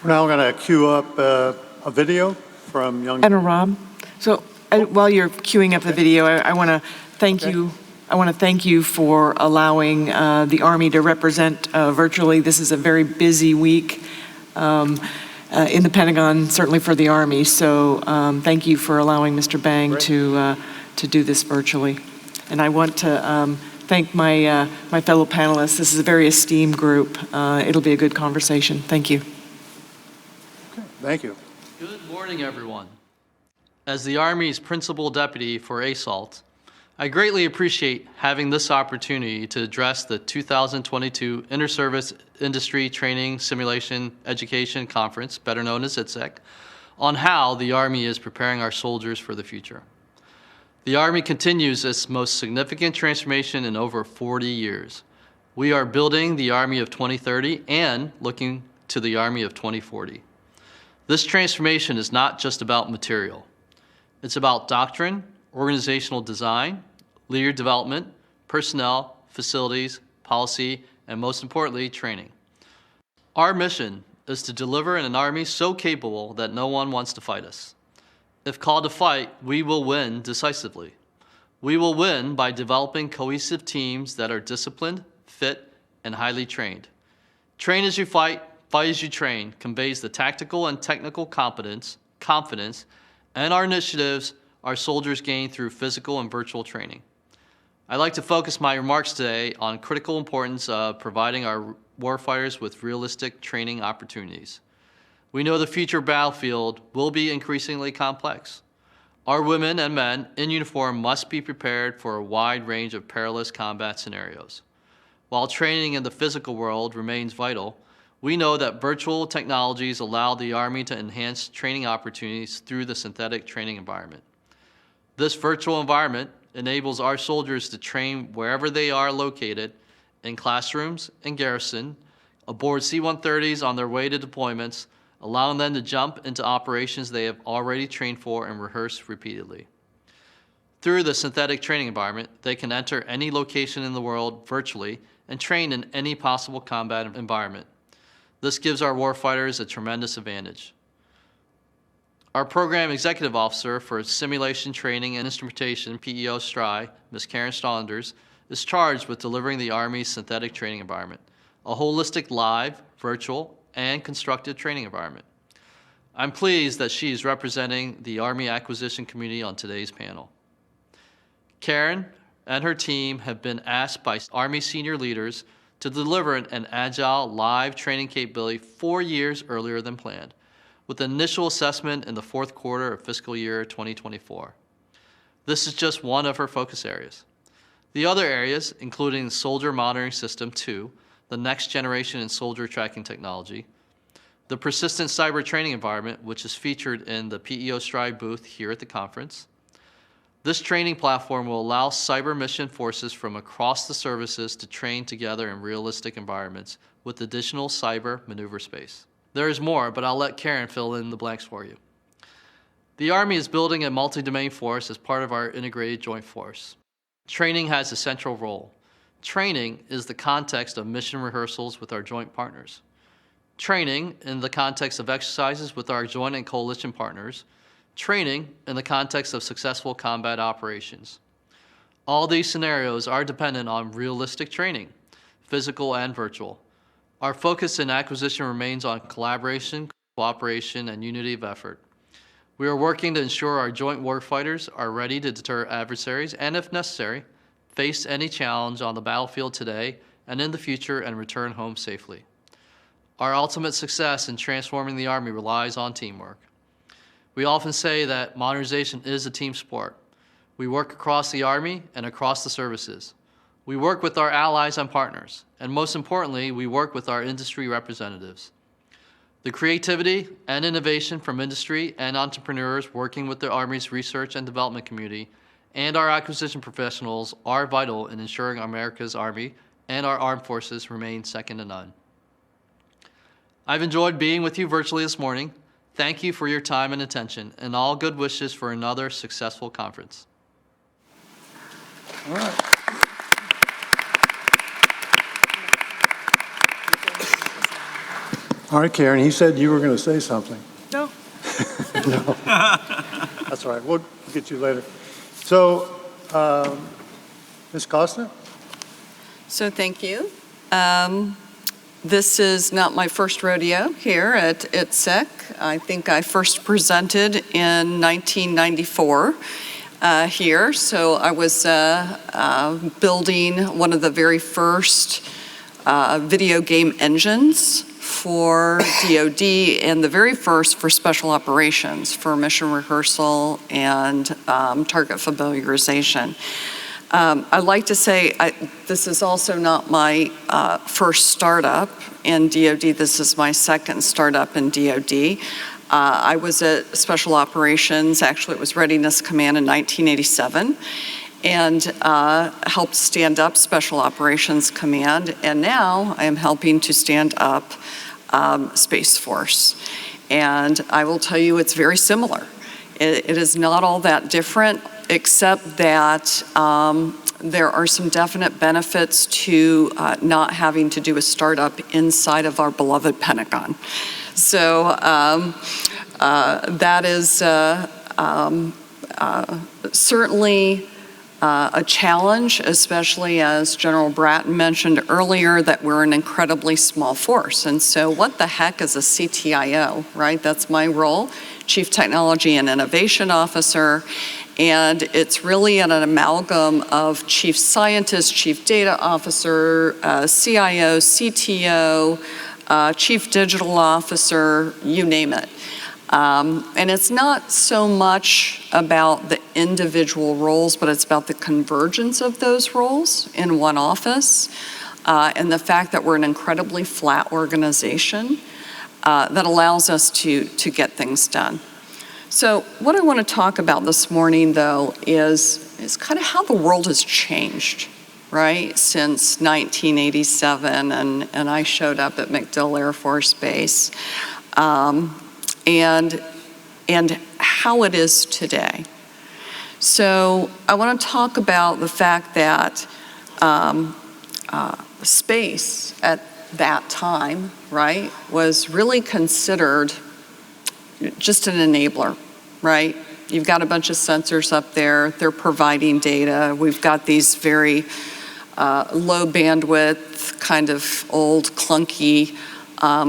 We're now going to queue up a video from young. Admiral Rob, so while you're queuing up the video, I want to thank you. I want to thank you for allowing the Army to represent virtually. This is a very busy week in the Pentagon, certainly for the Army. So thank you for allowing Mr. Bang to do this virtually. And I want to thank my fellow panelists. This is a very esteemed group. It'll be a good conversation. Thank you. Okay, thank you. Good morning, everyone. As the Army's Principal Deputy for ASALT, I greatly appreciate having this opportunity to address the 2022 Inter-Service Industry Training Simulation Education Conference, better known as ITSEC, on how the Army is preparing our soldiers for the future. The Army continues its most significant transformation in over 40 years. We are building the Army of 2030 and looking to the Army of 2040. This transformation is not just about material. It's about doctrine, organizational design, leader development, personnel, facilities, policy, and most importantly, training. Our mission is to deliver an Army so capable that no one wants to fight us. If called to fight, we will win decisively. We will win by developing cohesive teams that are disciplined, fit, and highly trained. Train as you fight as you train conveys the tactical and technical confidence, and our initiatives our soldiers gain through physical and virtual training. I'd like to focus my remarks today on critical importance of providing our warfighters with realistic training opportunities. We know the future battlefield will be increasingly complex. Our women and men in uniform must be prepared for a wide range of perilous combat scenarios. While training in the physical world remains vital, we know that virtual technologies allow the Army to enhance training opportunities through the synthetic training environment. This virtual environment enables our soldiers to train wherever they are located, in classrooms and garrison, aboard C-130s on their way to deployments, allowing them to jump into operations they have already trained for and rehearsed repeatedly. Through the synthetic training environment, they can enter any location in the world virtually and train in any possible combat environment. This gives our warfighters a tremendous advantage. Our Program Executive Officer for Simulation Training and Instrumentation, PEO STRI, Ms. Karen Stonders, is charged with delivering the Army's synthetic training environment, a holistic live, virtual, and constructed training environment. I'm pleased that she is representing the Army Acquisition Community on today's panel. Karen and her team have been asked by Army senior leaders to deliver an agile live training capability 4 years earlier than planned, with initial assessment in the fourth quarter of fiscal year 2024. This is just one of her focus areas. The other areas, including the Soldier Monitoring System 2, the next generation in soldier tracking technology, the persistent cyber training environment, which is featured in the PEO STRI booth here at the conference. This training platform will allow cyber mission forces from across the services to train together in realistic environments with additional cyber maneuver space. There is more, but I'll let Karen fill in the blanks for you. The Army is building a multi-domain force as part of our integrated joint force. Training has a central role. Training is the context of mission rehearsals with our joint partners. Training in the context of exercises with our joint and coalition partners. Training in the context of successful combat operations. All these scenarios are dependent on realistic training, physical and virtual. Our focus in acquisition remains on collaboration, cooperation, and unity of effort. We are working to ensure our joint warfighters are ready to deter adversaries and, if necessary, face any challenge on the battlefield today and in the future and return home safely. Our ultimate success in transforming the Army relies on teamwork. We often say that modernization is a team sport. We work across the Army and across the services. We work with our allies and partners, and most importantly, we work with our industry representatives. The creativity and innovation from industry and entrepreneurs working with the Army's research and development community and our acquisition professionals are vital in ensuring America's Army and our armed forces remain second to none. I've enjoyed being with you virtually this morning. Thank you for your time and attention, and all good wishes for another successful conference. All right. All right, Karen, he said you were going to say something. No. No. That's all right. We'll get you later. So, Ms. Costa? So thank you. This is not my first rodeo here at ITSEC. I think I first presented in 1994 here. So I was building one of the very first video game engines for DoD and the very first for special operations for mission rehearsal and target familiarization. I like to say this is also not my first startup in DoD. This is my second startup in DoD. I was at Special Operations, actually it was Readiness Command in 1987, and helped stand up Special Operations Command, and now I am helping to stand up Space Force. And I will tell you it's very similar. It is not all that different, except that there are some definite benefits to not having to do a startup inside of our beloved Pentagon. So that is certainly a challenge, especially as General Bratton mentioned earlier, that we're an incredibly small force. And so what the heck is a CTIO, right? That's my role, Chief Technology and Innovation Officer. And it's really an amalgam of Chief Scientist, Chief Data Officer, CIO, CTO, Chief Digital Officer, you name it. And it's not so much about the individual roles, but it's about the convergence of those roles in one office, and the fact that we're an incredibly flat organization that allows us to get things done. So what I want to talk about this morning, though, is kind of how the world has changed, right, since 1987, and I showed up at MacDill Air Force Base. And how it is today. So I want to talk about the fact that space at that time, right, was really considered just an enabler, right? You've got a bunch of sensors up there, they're providing data. We've got these very low bandwidth, kind of old, clunky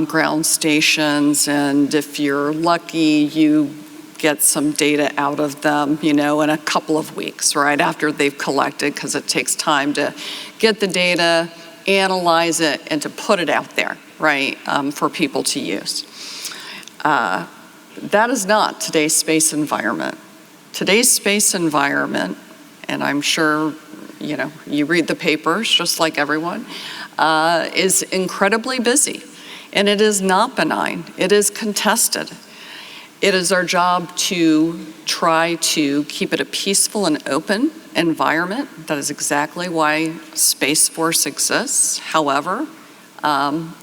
ground stations, and if you're lucky, you get some data out of them, you know, in a couple of weeks, right, after they've collected, because it takes time to get the data, analyze it, and to put it out there, right, for people to use. That is not today's space environment. Today's space environment, and I'm sure, you know, you read the papers just like everyone, is incredibly busy. And it is not benign, it is contested. It is our job to try to keep it a peaceful and open environment. That is exactly why Space Force exists. However,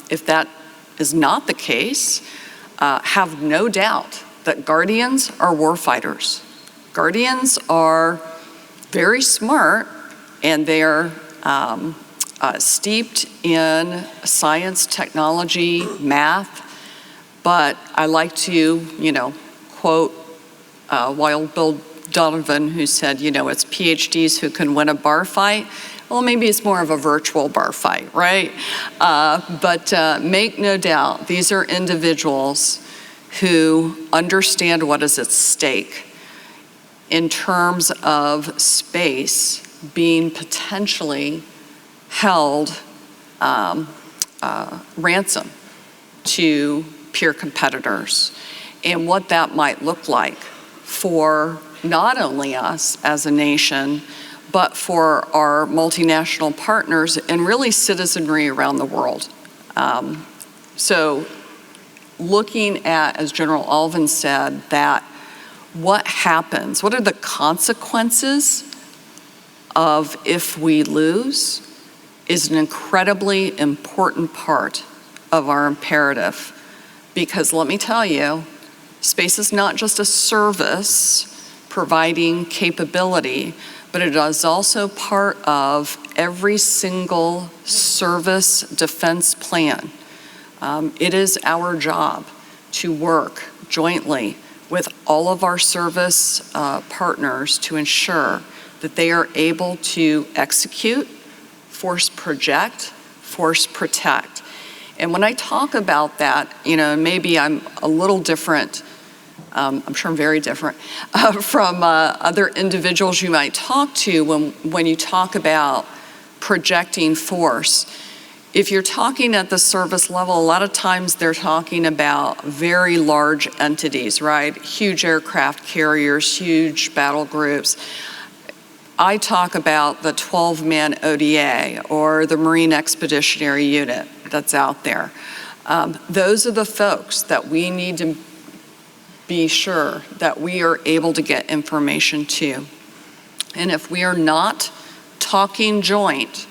if that is not the case, have no doubt that Guardians are warfighters. Guardians are very smart, and they are steeped in science, technology, math, but I like to, you know, quote Wild Bill Donovan, who said, you know, it's PhDs who can win a bar fight. Well, maybe it's more of a virtual bar fight, right? But make no doubt, these are individuals who understand what is at stake in terms of space being potentially held ransom to peer competitors, and what that might look like for not only us as a nation, but for our multinational partners and really citizenry around the world. So looking at, as General Alvin said, that what happens, what are the consequences of if we lose, is an incredibly important part of our imperative. Because let me tell you, space is not just a service providing capability, but it is also part of every single service defense plan. It is our job to work jointly with all of our service partners to ensure that they are able to execute, force project, force protect. And when I talk about that, you know, maybe I'm a little different, I'm sure I'm very different, from other individuals you might talk to when you talk about projecting force. If you're talking at the service level, a lot of times they're talking about very large entities, right? Huge aircraft carriers, huge battle groups. I talk about the 12-man ODA or the Marine Expeditionary Unit that's out there. Those are the folks that we need to be sure that we are able to get information to. And if we are not talking joint,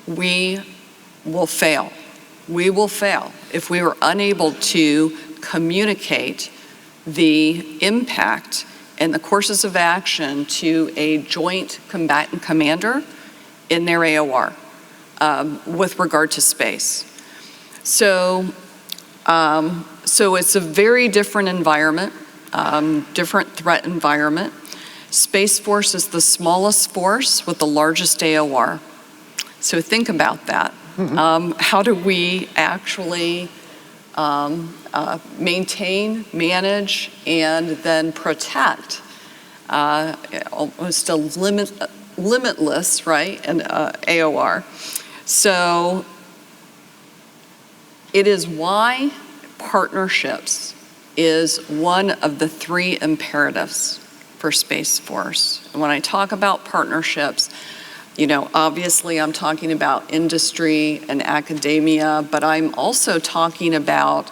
we will fail. We will fail if we are unable to communicate the impact and the courses of action to a joint combatant commander in their AOR with regard to space. So it's a very different environment, different threat environment. Space Force is the smallest force with the largest AOR. So think about that. How do we actually maintain, manage, and then protect almost a limitless, right, an AOR. So it is why partnerships is one of the 3 imperatives for Space Force. And when I talk about partnerships, you know, obviously I'm talking about industry and academia, but I'm also talking about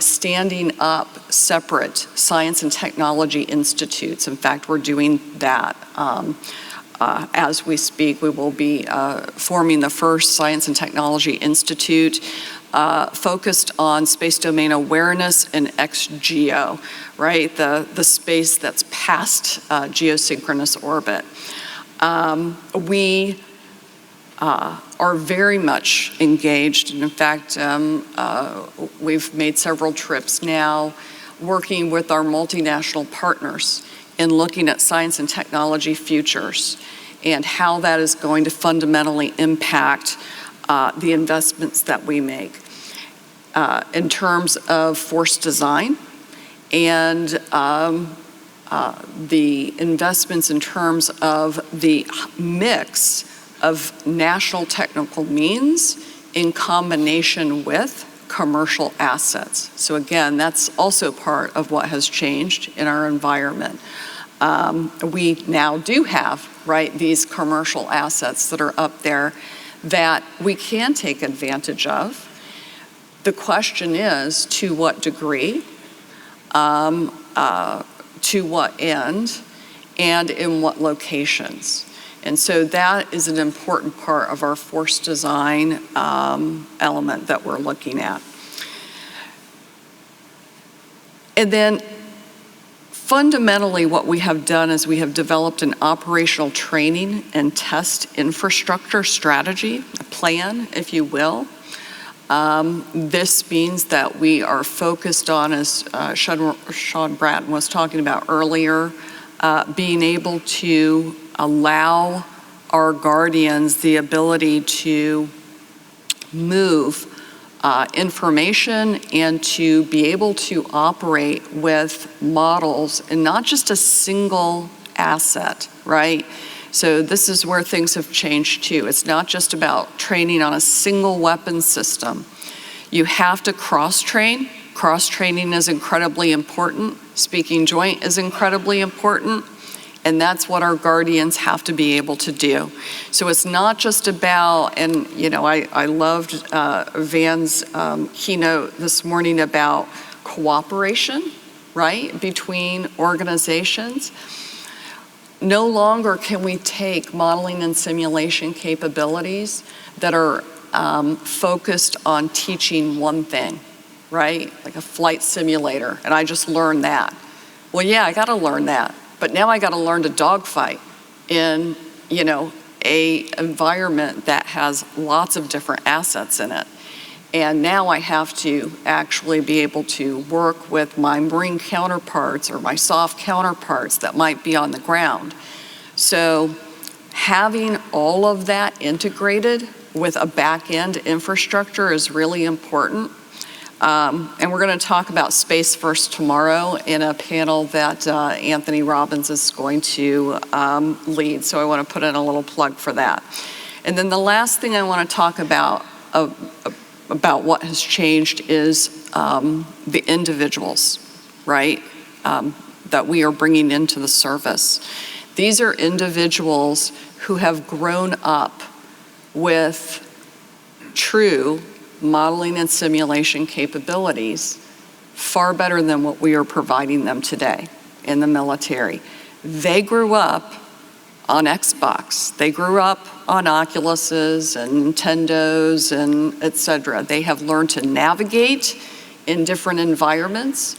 standing up separate science and technology institutes. In fact, we're doing that as we speak. We will be forming the first Science and Technology Institute focused on space domain awareness and ex-geo, right? The space that's past geosynchronous orbit. We are very much engaged, and in fact, we've made several trips now working with our multinational partners in looking at science and technology futures and how that is going to fundamentally impact the investments that we make in terms of force design and the investments in terms of the mix of national technical means in combination with commercial assets. So again, that's also part of what has changed in our environment. We now do have, right, these commercial assets that are up there that we can take advantage of. The question is, to what degree, to what end, and in what locations. And so that is an important part of our force design element that we're looking at. And then fundamentally what we have done is we have developed an operational training and test infrastructure strategy, a plan, if you will. This means that we are focused on, as Sean Bratton was talking about earlier, being able to allow our guardians the ability to move information and to be able to operate with models and not just a single asset, right? So this is where things have changed too. It's not just about training on a single weapon system. You have to cross-train. Cross-training is incredibly important. Speaking joint is incredibly important. And that's what our guardians have to be able to do. So it's not just about, and you know, I loved Van's keynote this morning about cooperation, right, between organizations. No longer can we take modeling and simulation capabilities that are focused on teaching one thing, right? Like a flight simulator, and I just learned that. Well, yeah, I gotta learn that. But now I got to learn to dogfight in, you know, a environment that has lots of different assets in it. And now I have to actually be able to work with my Marine counterparts or my soft counterparts that might be on the ground. So having all of that integrated with a back-end infrastructure is really important. And we're going to talk about Space First tomorrow in a panel that Anthony Robbins is going to lead. So I want to put in a little plug for that. And then the last thing I want to talk about what has changed is the individuals, right, that we are bringing into the service. These are individuals who have grown up with true modeling and simulation capabilities, far better than what we are providing them today in the military. They grew up on Xbox. They grew up on Oculuses and Nintendos and et cetera. They have learned to navigate in different environments.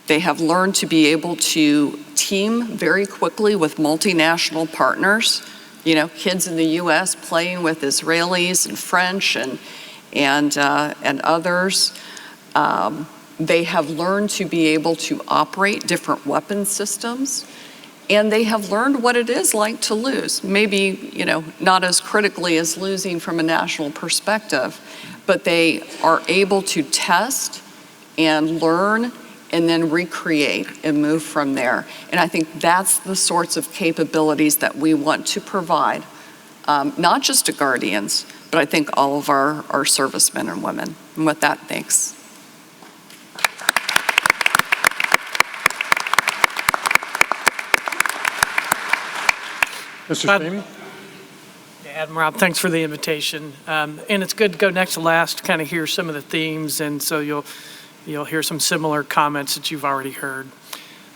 They have learned to be able to team very quickly with multinational partners. You know, kids in the US playing with Israelis and French and others. They have learned to be able to operate different weapon systems, and they have learned what it is like to lose. Maybe, you know, not as critically as losing from a national perspective, but they are able to test and learn and then recreate and move from there. And I think that's the sorts of capabilities that we want to provide, not just to Guardians, but I think all of our servicemen and women. And with that, thanks. Mr. Spamy? Admiral Rob, thanks for the invitation. And it's good to go next to last, kind of hear some of the themes, and so you'll hear some similar comments that you've already heard.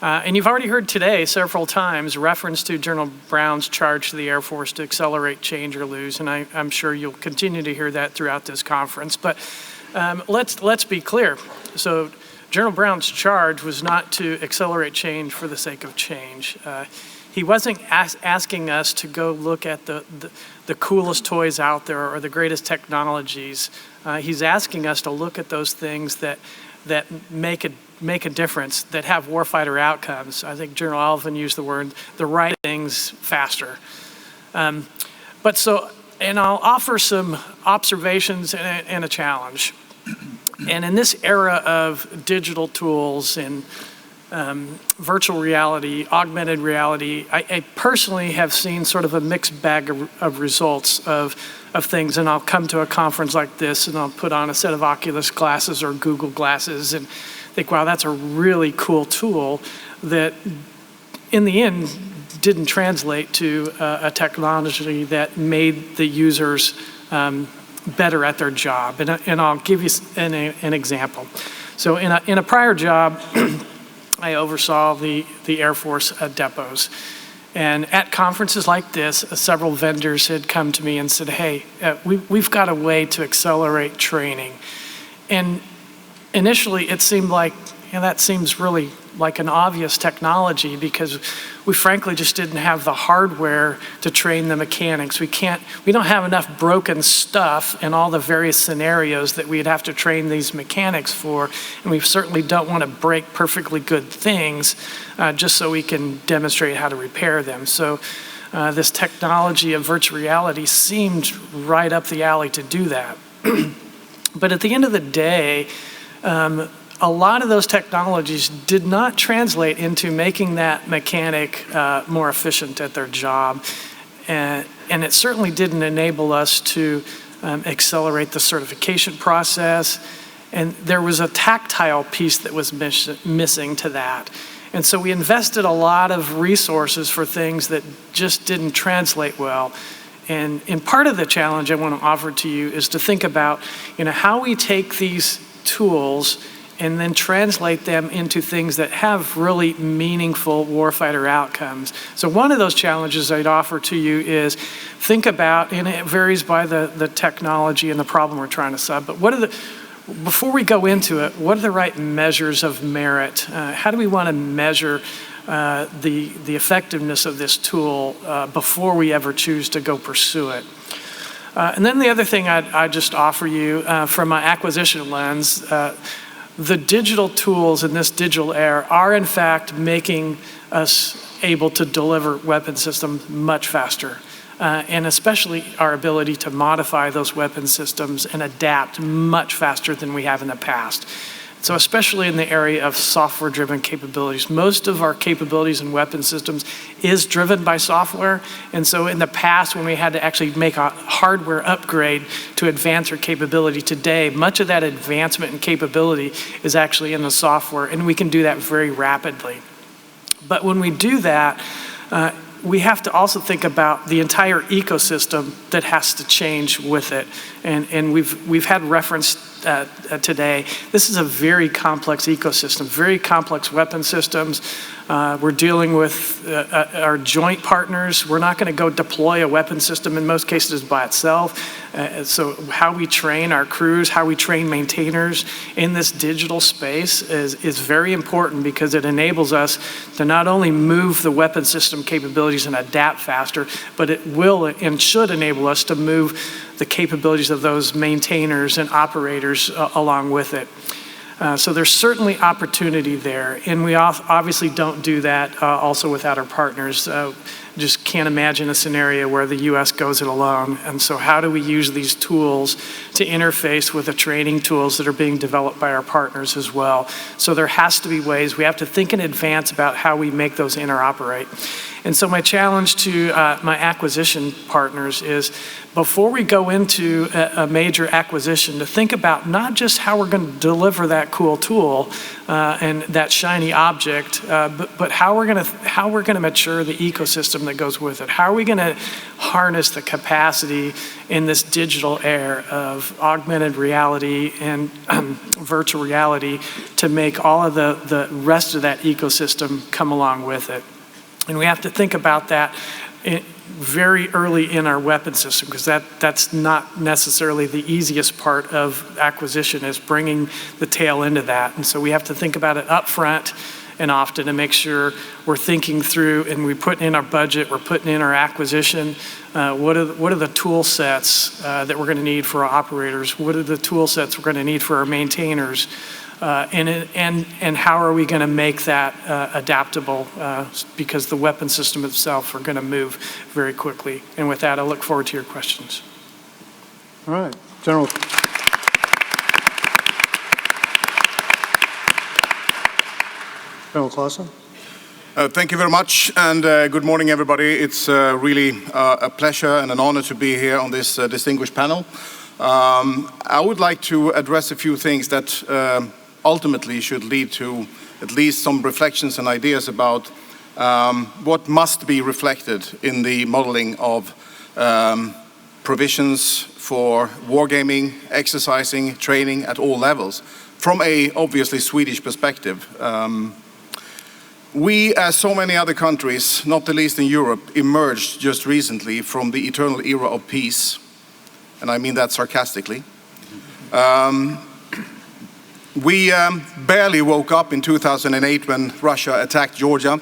And you've already heard today several times reference to General Brown's charge to the Air Force to accelerate change or lose, and I'm sure you'll continue to hear that throughout this conference. But let's be clear. So General Brown's charge was not to accelerate change for the sake of change. He wasn't asking us to go look at the coolest toys out there or the greatest technologies. He's asking us to look at those things that make a difference, that have warfighter outcomes. I think General Alvin used the word, the right things faster. And I'll offer some observations and a challenge. And in this era of digital tools and virtual reality, augmented reality, I personally have seen sort of a mixed bag of results of things, and I'll come to a conference like this and I'll put on a set of Oculus glasses or Google glasses and think, wow, that's a really cool tool that in the end didn't translate to a technology that made the users better at their job. And I'll give you an example. So in a prior job, I oversaw the Air Force depots. And at conferences like this, several vendors had come to me and said, hey, we've got a way to accelerate training. And initially it seemed like, that seems really like an obvious technology because we frankly just didn't have the hardware to train the mechanics. We don't have enough broken stuff in all the various scenarios that we'd have to train these mechanics for, and we certainly don't want to break perfectly good things just so we can demonstrate how to repair them. So this technology of virtual reality seemed right up the alley to do that. But at the end of the day, a lot of those technologies did not translate into making that mechanic more efficient at their job. And it certainly didn't enable us to accelerate the certification process. And there was a tactile piece that was missing to that. And so we invested a lot of resources for things that just didn't translate well. And part of the challenge I want to offer to you is to think about, how we take these tools and then translate them into things that have really meaningful warfighter outcomes. So one of those challenges I'd offer to you is think about, and it varies by the technology and the problem we're trying to solve, but before we go into it, what are the right measures of merit? How do we want to measure the effectiveness of this tool before we ever choose to go pursue it? And then the other thing I'd just offer you from an acquisition lens, the digital tools in this digital era are in fact making us able to deliver weapon systems much faster. And especially our ability to modify those weapon systems and adapt much faster than we have in the past. So especially in the area of software-driven capabilities, most of our capabilities in weapon systems is driven by software. And so in the past, when we had to actually make a hardware upgrade to advance our capability, today, much of that advancement in capability is actually in the software, and we can do that very rapidly. But when we do that, we have to also think about the entire ecosystem that has to change with it. And we've had reference today. This is a very complex ecosystem, very complex weapon systems. We're dealing with our joint partners. We're not going to go deploy a weapon system in most cases by itself. So how we train our crews, how we train maintainers in this digital space is very important, because it enables us to not only move the weapon system capabilities and adapt faster, but it will and should enable us to move the capabilities of those maintainers and operators along with it. So there's certainly opportunity there, and we obviously don't do that also without our partners. Just can't imagine a scenario where the U.S. goes it alone. And so how do we use these tools to interface with the training tools that are being developed by our partners as well? So there has to be ways. We have to think in advance about how we make those interoperate. And so my challenge to my acquisition partners is, before we go into a major acquisition, to think about not just how we're going to deliver that cool tool and that shiny object, but how we're going to mature the ecosystem that goes with it. How are we going to harness the capacity in this digital era of augmented reality and virtual reality to make all of the rest of that ecosystem come along with it? And we have to think about that very early in our weapon system, because that's not necessarily the easiest part of acquisition, is bringing the tail into that. And so we have to think about it up front and often to make sure we're thinking through, and we put in our budget, we're putting in our acquisition, what are the tool sets that we're going to need for our operators? What are the tool sets we're going to need for our maintainers? And how are we going to make that adaptable, because the weapon system itself are going to move very quickly. And with that, I look forward to your questions. All right, General Clausen. Thank you very much, and good morning, everybody. It's really a pleasure and an honor to be here on this distinguished panel. I would like to address a few things that ultimately should lead to at least some reflections and ideas about what must be reflected in the modeling of provisions for wargaming, exercising, training at all levels, from a obviously Swedish perspective. We, as so many other countries, not the least in Europe, emerged just recently from the eternal era of peace, and I mean that sarcastically. We barely woke up in 2008 when Russia attacked Georgia.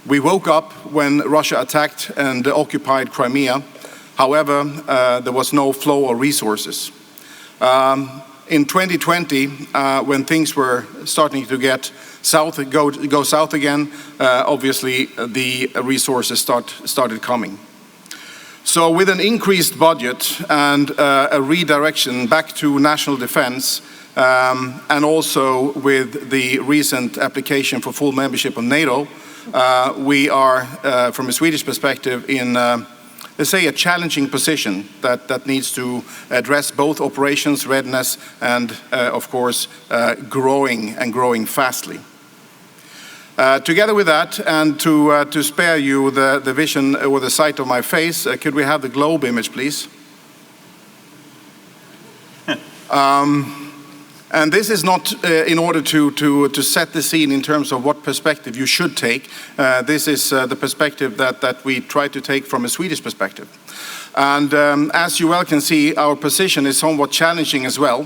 We woke up when Russia attacked and occupied Crimea. However, there was no flow of resources. In 2020, when things were starting to get go south again, obviously the resources started coming. So with an increased budget and a redirection back to national defense, and also with the recent application for full membership of NATO, we are, from a Swedish perspective, in, let's say, a challenging position that needs to address both operations readiness and, of course, growing fastly. Together with that, and to spare you the vision or the sight of my face, could we have the globe image, please? And this is not in order to set the scene in terms of what perspective you should take. This is the perspective that we try to take from a Swedish perspective. And as you well can see, our position is somewhat challenging as well,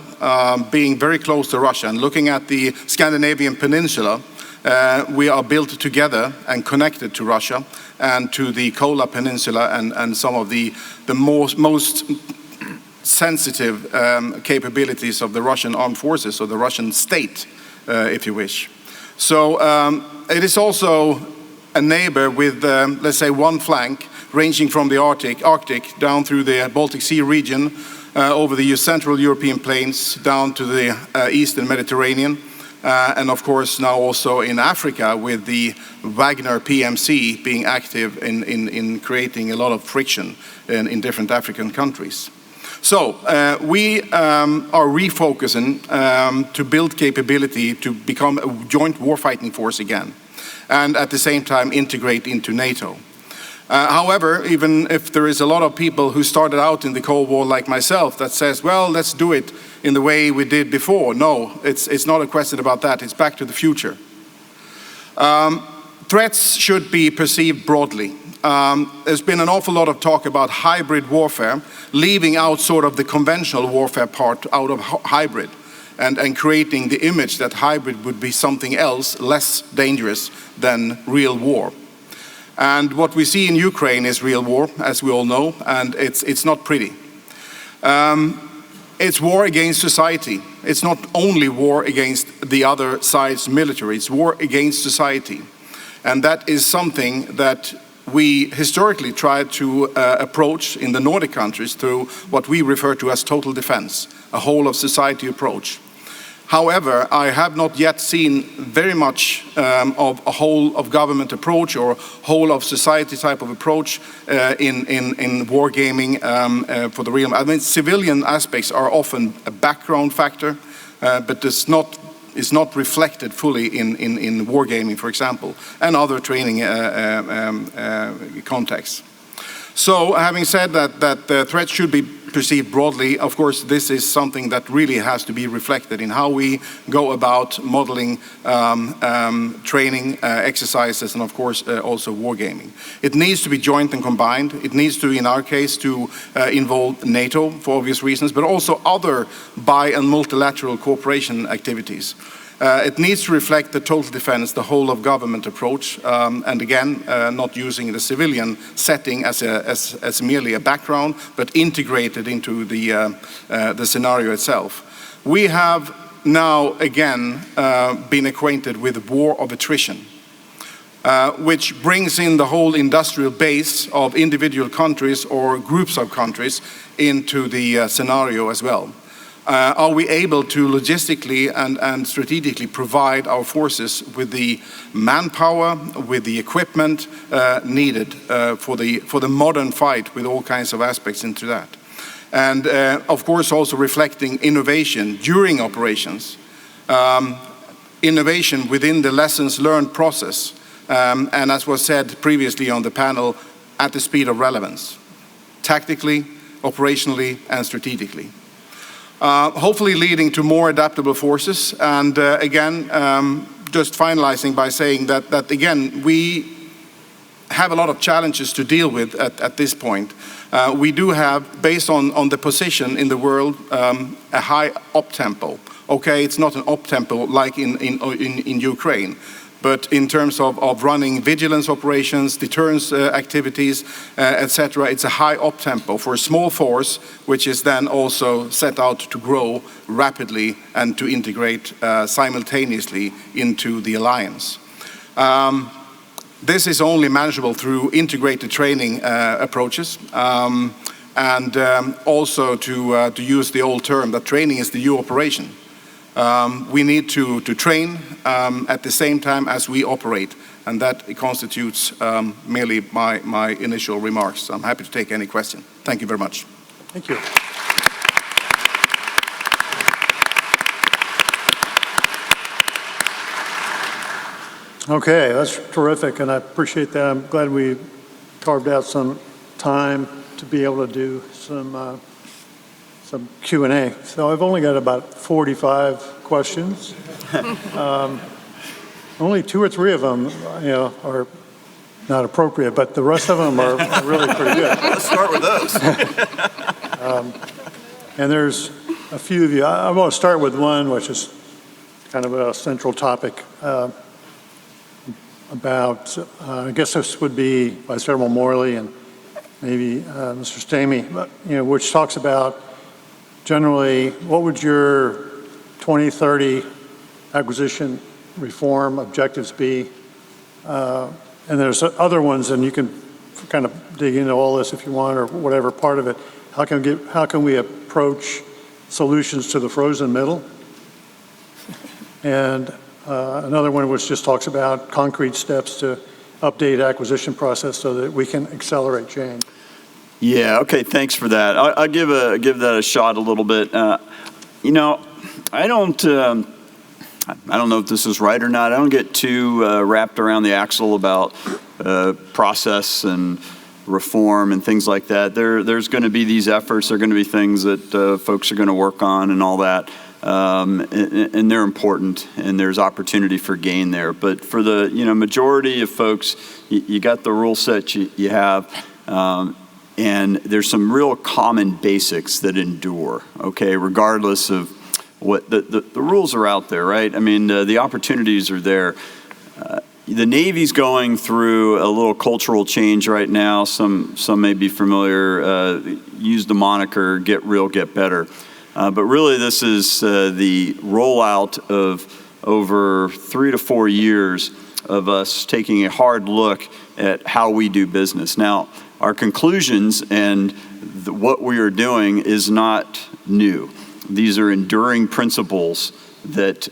being very close to Russia. And looking at the Scandinavian peninsula, we are built together and connected to Russia and to the Kola Peninsula and some of the most sensitive capabilities of the Russian armed forces, or the Russian state, if you wish. So it is also a neighbor with, let's say, one flank ranging from the Arctic down through the Baltic Sea region, over the Central European plains, down to the Eastern Mediterranean, and of course now also in Africa, with the Wagner PMC being active in creating a lot of friction in different African countries. So we are refocusing to build capability to become a joint warfighting force again, and at the same time integrate into NATO. However, even if there is a lot of people who started out in the Cold War like myself that says, well, let's do it in the way we did before. No, it's not a question about that. It's back to the future. Threats should be perceived broadly. There's been an awful lot of talk about hybrid warfare, leaving out sort of the conventional warfare part out of hybrid, and creating the image that hybrid would be something else less dangerous than real war. And what we see in Ukraine is real war, as we all know, and it's not pretty. It's war against society. It's not only war against the other side's military, it's war against society. And that is something that we historically tried to approach in the Nordic countries through what we refer to as total defense, a whole of society approach. However, I have not yet seen very much of a whole of government approach or whole of society type of approach in wargaming for the real. I mean, civilian aspects are often a background factor, but is not reflected fully in wargaming, for example, and other training contexts. So, having said that the threats should be perceived broadly, of course, this is something that really has to be reflected in how we go about modeling training exercises and, of course, also wargaming. It needs to be joint and combined. It needs to, in our case, to involve NATO for obvious reasons, but also other bi- and multilateral cooperation activities. It needs to reflect the total defense, the whole of government approach, and again, not using the civilian setting as merely a background, but integrated into the scenario itself. We have now again been acquainted with war of attrition, which brings in the whole industrial base of individual countries or groups of countries into the scenario as well. Are we able to logistically and strategically provide our forces with the manpower, with the equipment needed for the modern fight, with all kinds of aspects into that? And of course also reflecting innovation during operations, innovation within the lessons learned process, and as was said previously on the panel, at the speed of relevance, tactically, operationally, and strategically. Hopefully leading to more adaptable forces. And again, just finalizing by saying that again, we have a lot of challenges to deal with at this point. We do have, based on the position in the world, a high up-tempo. Okay, it's not an up-tempo like in Ukraine, but in terms of running vigilance operations, deterrence activities, etc., it's a high up-tempo for a small force, which is then also set out to grow rapidly and to integrate simultaneously into the alliance. This is only manageable through integrated training approaches, and also to use the old term that training is the new operation. We need to train at the same time as we operate, and that constitutes merely my initial remarks. I'm happy to take any question. Thank you very much. Thank you. Okay, that's terrific, and I appreciate that. I'm glad we carved out some time to be able to do some Q&A. So I've only got about 45 questions. Only 2 or 3 of them, are not appropriate, but the rest of them are really pretty good. Let's start with those. And there's a few of you. I want to start with one, which is kind of a central topic about, I guess this would be by Admiral Morley and maybe Mr. Stamey, which talks about generally, what would your 2030 acquisition reform objectives be? And there's other ones, and you can kind of dig into all this if you want, or whatever part of it. How can we approach solutions to the frozen middle? And another one which just talks about concrete steps to update acquisition process so that we can accelerate change. Yeah, okay, thanks for that. I'll give that a shot a little bit. I don't know if this is right or not. I don't get too wrapped around the axle about process and reform and things like that. There's going to be these efforts. There are going to be things that folks are going to work on and all that. And they're important, and there's opportunity for gain there. But for the majority of folks, you got the rule set you have, and there's some real common basics that endure, okay, regardless of what the rules are out there, right? I mean, the opportunities are there. The Navy's going through a little cultural change right now. Some may be familiar, use the moniker, get real, get better. But really, this is the rollout of over 3 to 4 years of us taking a hard look at how we do business. Now, our conclusions and what we are doing is not new. These are enduring principles that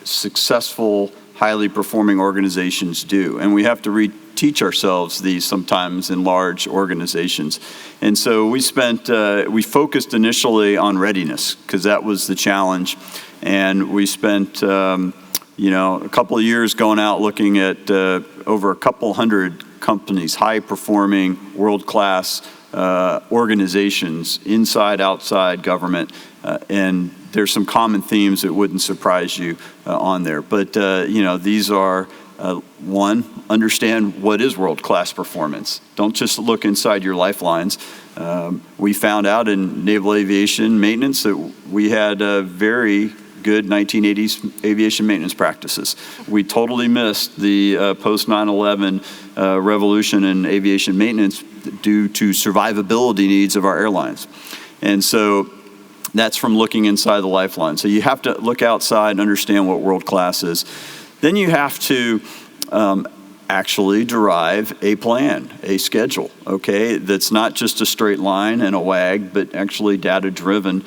successful, highly performing organizations do. And we have to reteach ourselves these sometimes in large organizations. And so we focused initially on readiness, because that was the challenge. And we spent, a couple of years going out looking at over a couple hundred companies, high-performing, world-class organizations, inside, outside government, and there's some common themes that wouldn't surprise you on there. But, these are, one, understand what is world-class performance. Don't just look inside your lifelines. We found out in naval aviation maintenance that we had very good 1980s aviation maintenance practices. We totally missed the post 9/11 revolution in aviation maintenance due to survivability needs of our airlines. And so that's from looking inside the lifeline. So you have to look outside and understand what world class is. Then you have to actually derive a plan, a schedule, okay? That's not just a straight line and a wag, but actually data-driven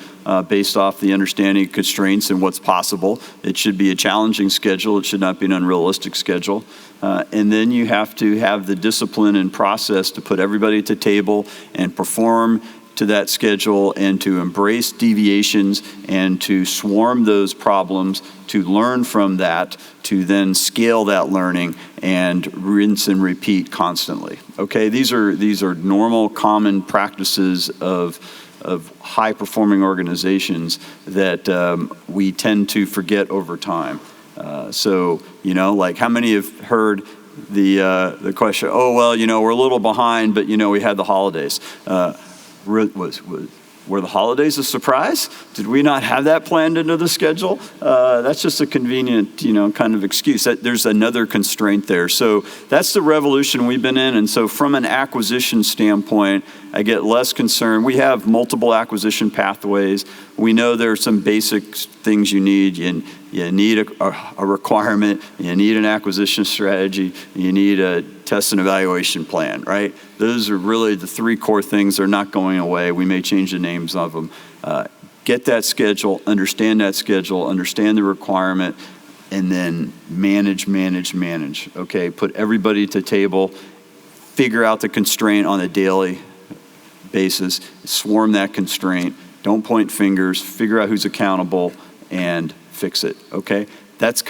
based off the understanding of constraints and what's possible. It should be a challenging schedule. It should not be an unrealistic schedule. And then you have to have the discipline and process to put everybody at the table and perform to that schedule, and to embrace deviations and to swarm those problems, to learn from that, to then scale that learning and rinse and repeat constantly. Okay, these are normal, common practices of high performing organizations that we tend to forget over time. So, like how many have heard the question, oh, well, we're a little behind, but we had the holidays. Were the holidays a surprise? Did we not have that planned into the schedule? That's just a convenient, kind of excuse. There's another constraint there. So that's the revolution we've been in. And so from an acquisition standpoint, I get less concerned. We have multiple acquisition pathways. We know there are some basic things you need. You need a requirement. You need an acquisition strategy. You need a test and evaluation plan, right? Those are really the 3 core things. They're not going away. We may change the names of them. Get that schedule, understand the requirement, and then manage, okay? Put everybody to table, figure out the constraint on a daily basis, swarm that constraint, don't point fingers, figure out who's accountable, and fix it, okay? That's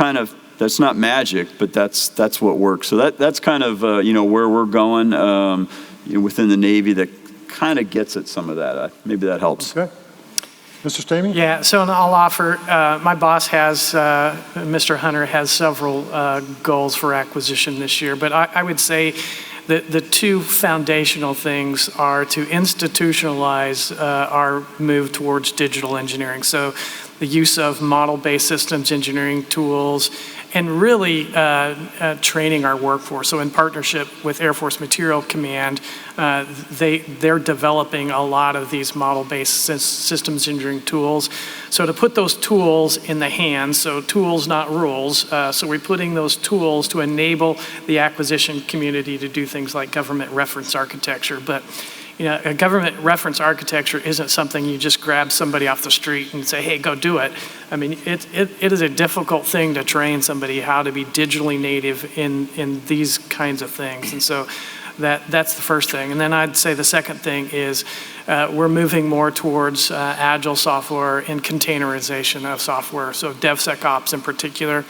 not magic, but that's what works. So that's kind of, where we're going within the Navy that kind of gets at some of that. Maybe that helps. Okay. Mr. Stamey? Yeah, so I'll offer, my boss Mr. Hunter has several goals for acquisition this year, but I would say that the 2 foundational things are to institutionalize our move towards digital engineering. So the use of model-based systems engineering tools, and really training our workforce. So in partnership with Air Force Materiel Command, they're developing a lot of these model-based systems engineering tools. So to put those tools in the hands, so tools not rules, so we're putting those tools to enable the acquisition community to do things like government reference architecture. But a government reference architecture isn't something you just grab somebody off the street and say, hey, go do it. I mean, it is a difficult thing to train somebody how to be digitally native in these kinds of things. And so that's the first thing. And then I'd say the second thing is we're moving more towards agile software and containerization of software, so DevSecOps in particular.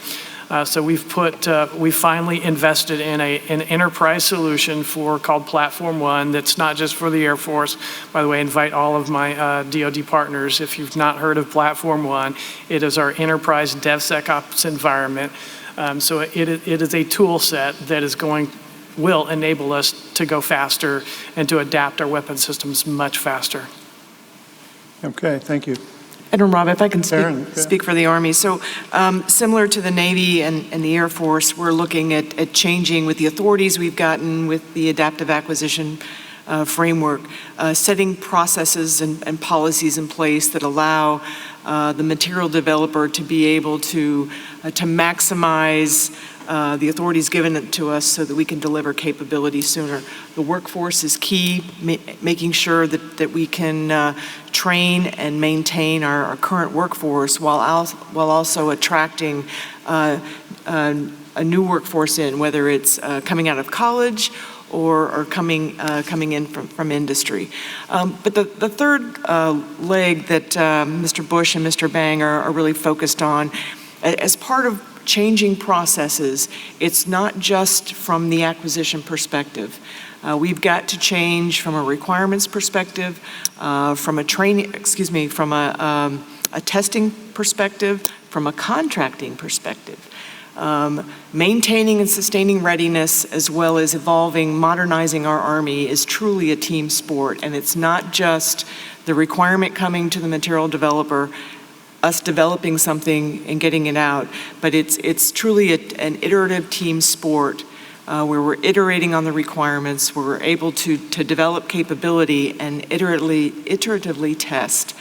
So we finally invested in an enterprise solution called Platform One that's not just for the Air Force. By the way, I invite all of my DoD partners, if you've not heard of Platform One, it is our enterprise DevSecOps environment. So it is a tool set that will enable us to go faster and to adapt our weapon systems much faster. Okay, thank you. Admiral Robb, if I can Aaron, speak for the Army. So similar to the Navy and the Air Force, we're looking at changing with the authorities we've gotten with the adaptive acquisition framework, setting processes and policies in place that allow the material developer to be able to maximize the authorities given it to us so that we can deliver capability sooner. The workforce is key, making sure that we can train and maintain our current workforce while also attracting a new workforce in, whether it's coming out of college or coming in from industry. But the third leg that Mr. Bush and Mr. Bang are really focused on, as part of changing processes, it's not just from the acquisition perspective. We've got to change from a requirements perspective, from a testing perspective, from a contracting perspective. Maintaining and sustaining readiness, as well as evolving, modernizing our Army, is truly a team sport. And it's not just the requirement coming to the material developer, us developing something and getting it out, but it's truly an iterative team sport where we're iterating on the requirements, where we're able to develop capability and iteratively test,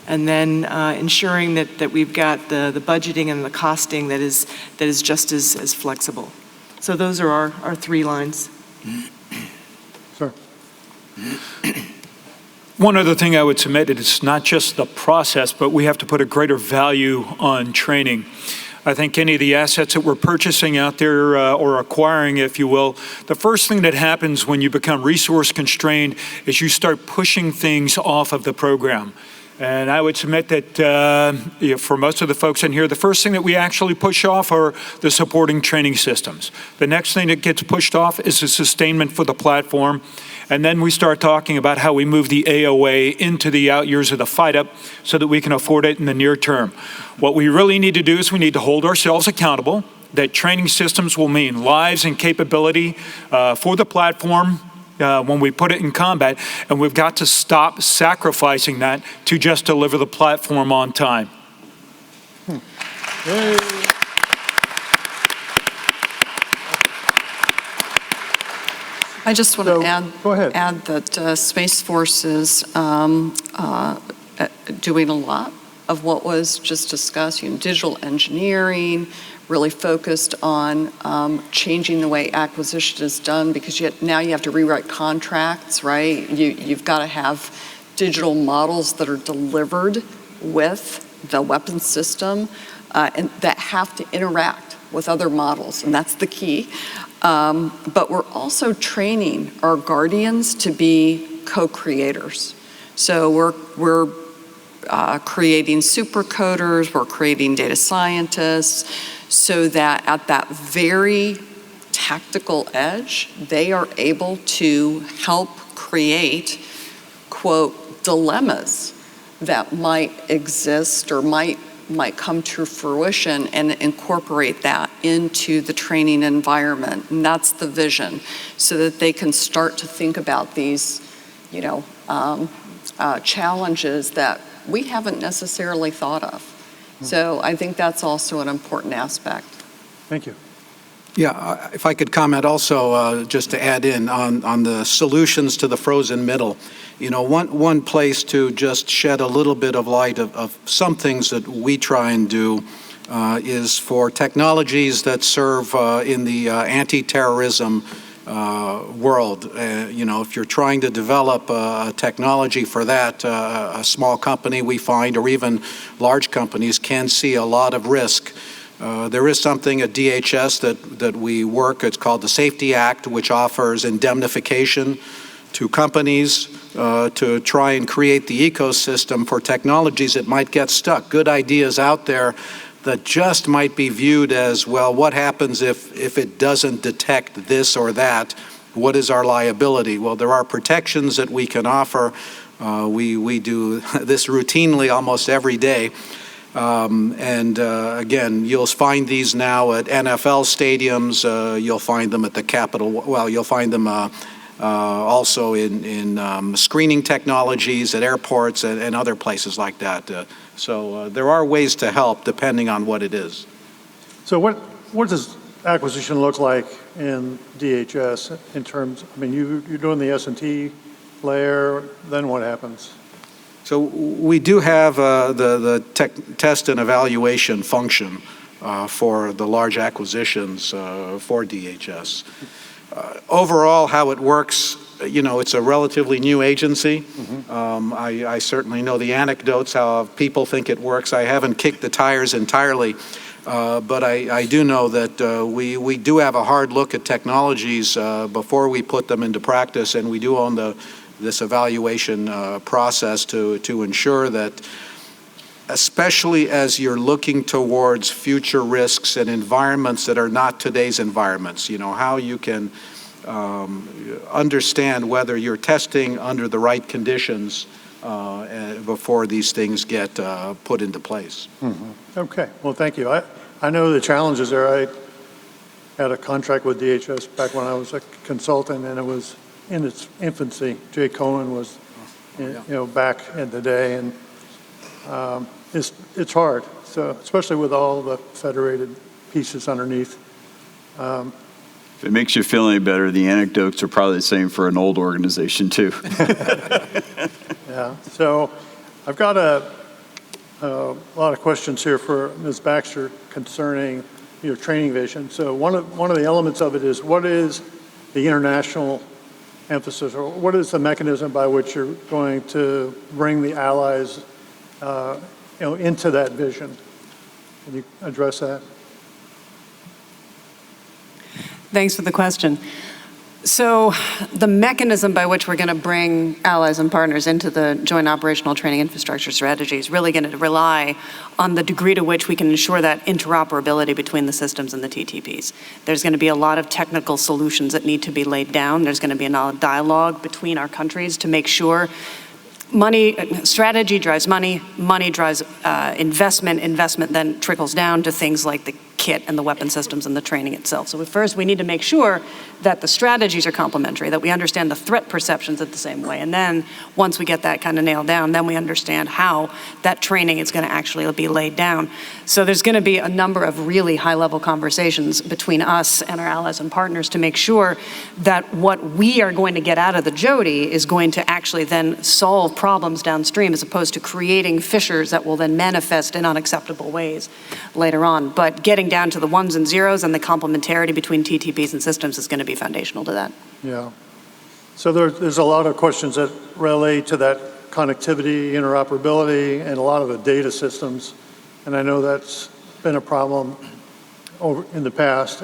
and then ensuring that we've got the budgeting and the costing that is just as flexible. So those are our 3 lines. Sir. One other thing I would submit, it's not just the process, but we have to put a greater value on training. I think any of the assets that we're purchasing out there or acquiring, if you will, the first thing that happens when you become resource constrained is you start pushing things off of the program. And I would submit that for most of the folks in here, the first thing that we actually push off are the supporting training systems. The next thing that gets pushed off is the sustainment for the platform. And then we start talking about how we move the AOA into the out years of the fight up so that we can afford it in the near term. What we really need to do is we need to hold ourselves accountable that training systems will mean lives and capability for the platform when we put it in combat, and we've got to stop sacrificing that to just deliver the platform on time. I just want to add that Space Force is doing a lot of what was just discussed, digital engineering, really focused on changing the way acquisition is done, because now you have to rewrite contracts, right? You've got to have digital models that are delivered with the weapons system and that have to interact with other models, and that's the key. But we're also training our guardians to be co-creators. So we're creating supercoders, we're creating data scientists, so that at that very tactical edge, they are able to help create, quote, dilemmas that might exist or might come to fruition, and incorporate that into the training environment. And that's the vision, so that they can start to think about these, challenges that we haven't necessarily thought of. So I think that's also an important aspect. Thank you. Yeah, if I could comment also, just to add in on the solutions to the frozen middle. One place to just shed a little bit of light of some things that we try and do is for technologies that serve in the anti-terrorism world. If you're trying to develop a technology for that, a small company we find, or even large companies, can see a lot of risk. There is something at DHS that we work, it's called the Safety Act, which offers indemnification to companies to try and create the ecosystem for technologies that might get stuck. Good ideas out there, that just might be viewed as, well, what happens if it doesn't detect this or that? What is our liability? Well, there are protections that we can offer. We do this routinely almost every day. Again, you'll find these now at NFL stadiums. You'll find them at the Capitol. Well, you'll find them also in screening technologies at airports and other places like that. So there are ways to help depending on what it is. So what does acquisition look like in DHS in terms, I mean, you're doing the S&T layer, then what happens? So we do have the test and evaluation function for the large acquisitions for DHS. Overall, how it works, you know, it's a relatively new agency. I certainly know the anecdotes, how people think it works. I haven't kicked the tires entirely, but I do know that we do have a hard look at technologies before we put them into practice, and we do own this evaluation process to ensure that, especially as you're looking towards future risks and environments that are not today's environments, you know, how you can understand whether you're testing under the right conditions before these things get put into place. Okay, well, thank you. I know the challenges there. I had a contract with DHS back when I was a consultant, and it was in its infancy. Jay Cohen was, you know, back in the day, and it's hard. So especially with all the federated pieces underneath. If it makes you feel any better, the anecdotes are probably the same for an old organization too. Yeah. So I've got a lot of questions here for Ms. Baxter concerning your training vision. So one of the elements of it is, what is the international emphasis, or what is the mechanism by which you're going to bring the allies, you know, into that vision? Can you address that? Thanks for the question. So the mechanism by which we're going to bring allies and partners into the joint operational training infrastructure strategy is really going to rely on the degree to which we can ensure that interoperability between the systems and the TTPs. There's going to be a lot of technical solutions that need to be laid down. There's going to be a dialogue between our countries to make sure strategy drives money drives investment then trickles down to things like the kit and the weapon systems and the training itself. So first we need to make sure that the strategies are complementary, that we understand the threat perceptions at the same way. And then once we get that kind of nailed down, then we understand how that training is going to actually be laid down. So there's going to be a number of really high-level conversations between us and our allies and partners to make sure that what we are going to get out of the JODI is going to actually then solve problems downstream, as opposed to creating fissures that will then manifest in unacceptable ways later on. But getting down to the ones and zeros and the complementarity between TTPs and systems is going to be foundational to that. Yeah. So there's a lot of questions that relate to that connectivity, interoperability, and a lot of the data systems. And I know that's been a problem over in the past.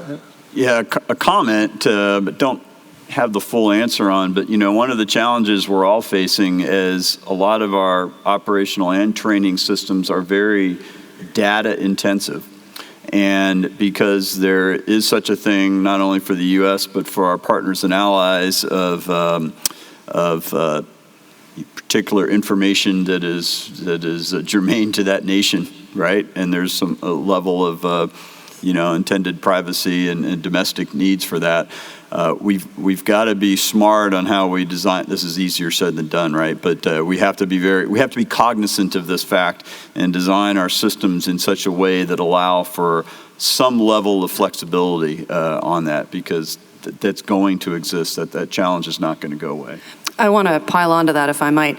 Yeah, a comment, but don't have the full answer on, but you know, one of the challenges we're all facing is a lot of our operational and training systems are very data intensive. And because there is such a thing, not only for the U.S., but for our partners and allies of particular information that is germane to that nation, right? And there's a level of, you know, intended privacy and domestic needs for that. We've got to be smart on how we design. This is easier said than done, right? But we have to be cognizant of this fact and design our systems in such a way that allow for some level of flexibility on that, because that's going to exist. That challenge is not going to go away. I want to pile onto that, if I might.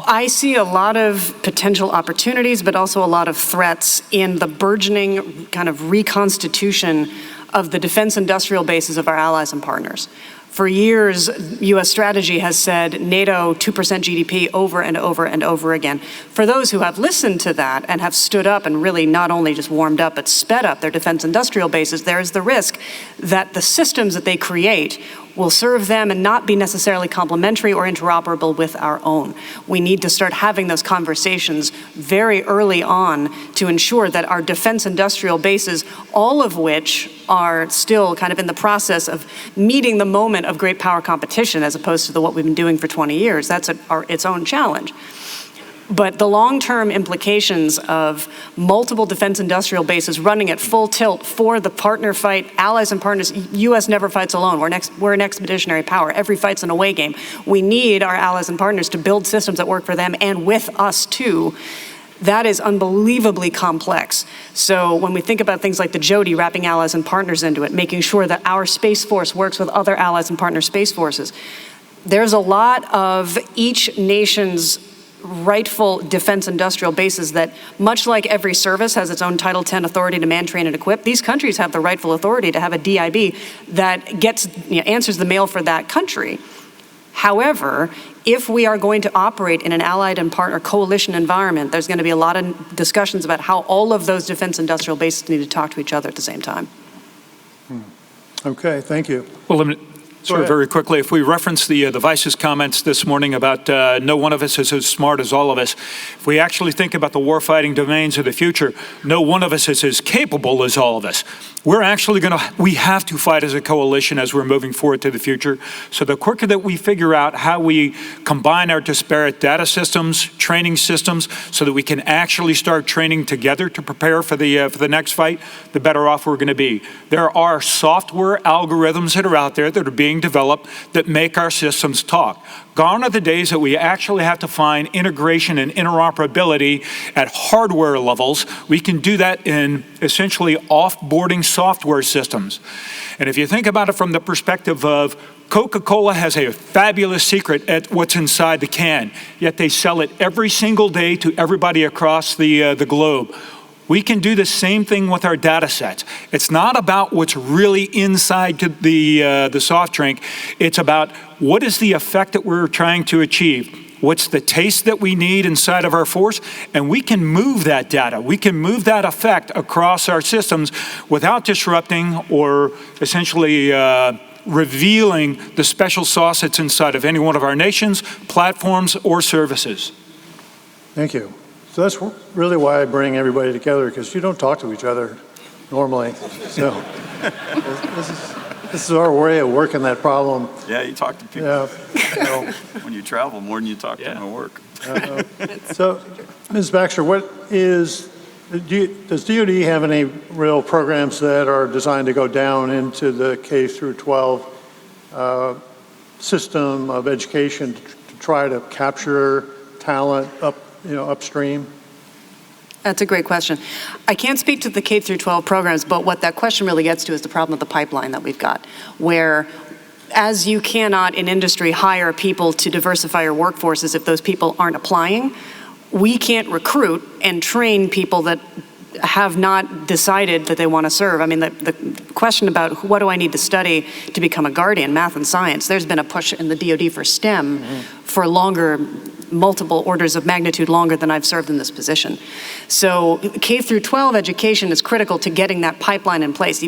I see a lot of potential opportunities, but also a lot of threats in the burgeoning kind of reconstitution of the defense industrial bases of our allies and partners. For years, U.S. strategy has said NATO 2% GDP over and over and over again. For those who have listened to that and have stood up and really not only just warmed up, but sped up their defense industrial bases, there is the risk that the systems that they create will serve them and not be necessarily complementary or interoperable with our own. We need to start having those conversations very early on to ensure that our defense industrial bases, all of which are still kind of in the process of meeting the moment of great power competition as opposed to what we've been doing for 20 years. That's its own challenge. But the long-term implications of multiple defense industrial bases running at full tilt for the partner fight, allies and partners, U.S. never fights alone. We're an expeditionary power. Every fight's an away game. We need our allies and partners to build systems that work for them and with us too. That is unbelievably complex. So when we think about things like the Jody, wrapping allies and partners into it, making sure that our Space Force works with other allies and partner space forces, there's a lot of each nation's rightful defense industrial bases that, much like every service has its own Title X authority to man, train, and equip, these countries have the rightful authority to have a DIB that answers the mail for that country. However, if we are going to operate in an allied and partner coalition environment, there's going to be a lot of discussions about how all of those defense industrial bases need to talk to each other at the same time. Okay, thank you. Well, sort of very quickly, if we reference the Vice's comments this morning about no one of us is as smart as all of us, if we actually think about the warfighting domains of the future, no one of us is as capable as all of us. We're actually we have to fight as a coalition as we're moving forward to the future. So the quicker that we figure out how we combine our disparate data systems, training systems, so that we can actually start training together to prepare for the next fight, the better off we're going to be. There are software algorithms that are out there that are being developed that make our systems talk. Gone are the days that we actually have to find integration and interoperability at hardware levels. We can do that in essentially off-boarding software systems. And if you think about it from the perspective of Coca-Cola has a fabulous secret at what's inside the can, yet they sell it every single day to everybody across the globe. We can do the same thing with our data sets. It's not about what's really inside the soft drink. It's about what is the effect that we're trying to achieve. What's the taste that we need inside of our force? And we can move that data. We can move that effect across our systems without disrupting or essentially revealing the special sauce that's inside of any one of our nations, platforms, or services. Thank you. So that's really why I bring everybody together, because you don't talk to each other normally. So this is our way of working that problem. Yeah, you talk to people when you travel more than you talk to them at work. So, Ms. Baxter, does DoD have any real programs that are designed to go down into the K through 12 system of education to try to capture talent upstream? That's a great question. I can't speak to the K through 12 programs, but what that question really gets to is the problem of the pipeline that we've got, where as you cannot in industry hire people to diversify your workforces if those people aren't applying, we can't recruit and train people that have not decided that they want to serve. I mean, the question about what do I need to study to become a guardian, math and science, there's been a push in the DoD for STEM for longer, multiple orders of magnitude longer than I've served in this position. So K through 12 education is critical to getting that pipeline in place.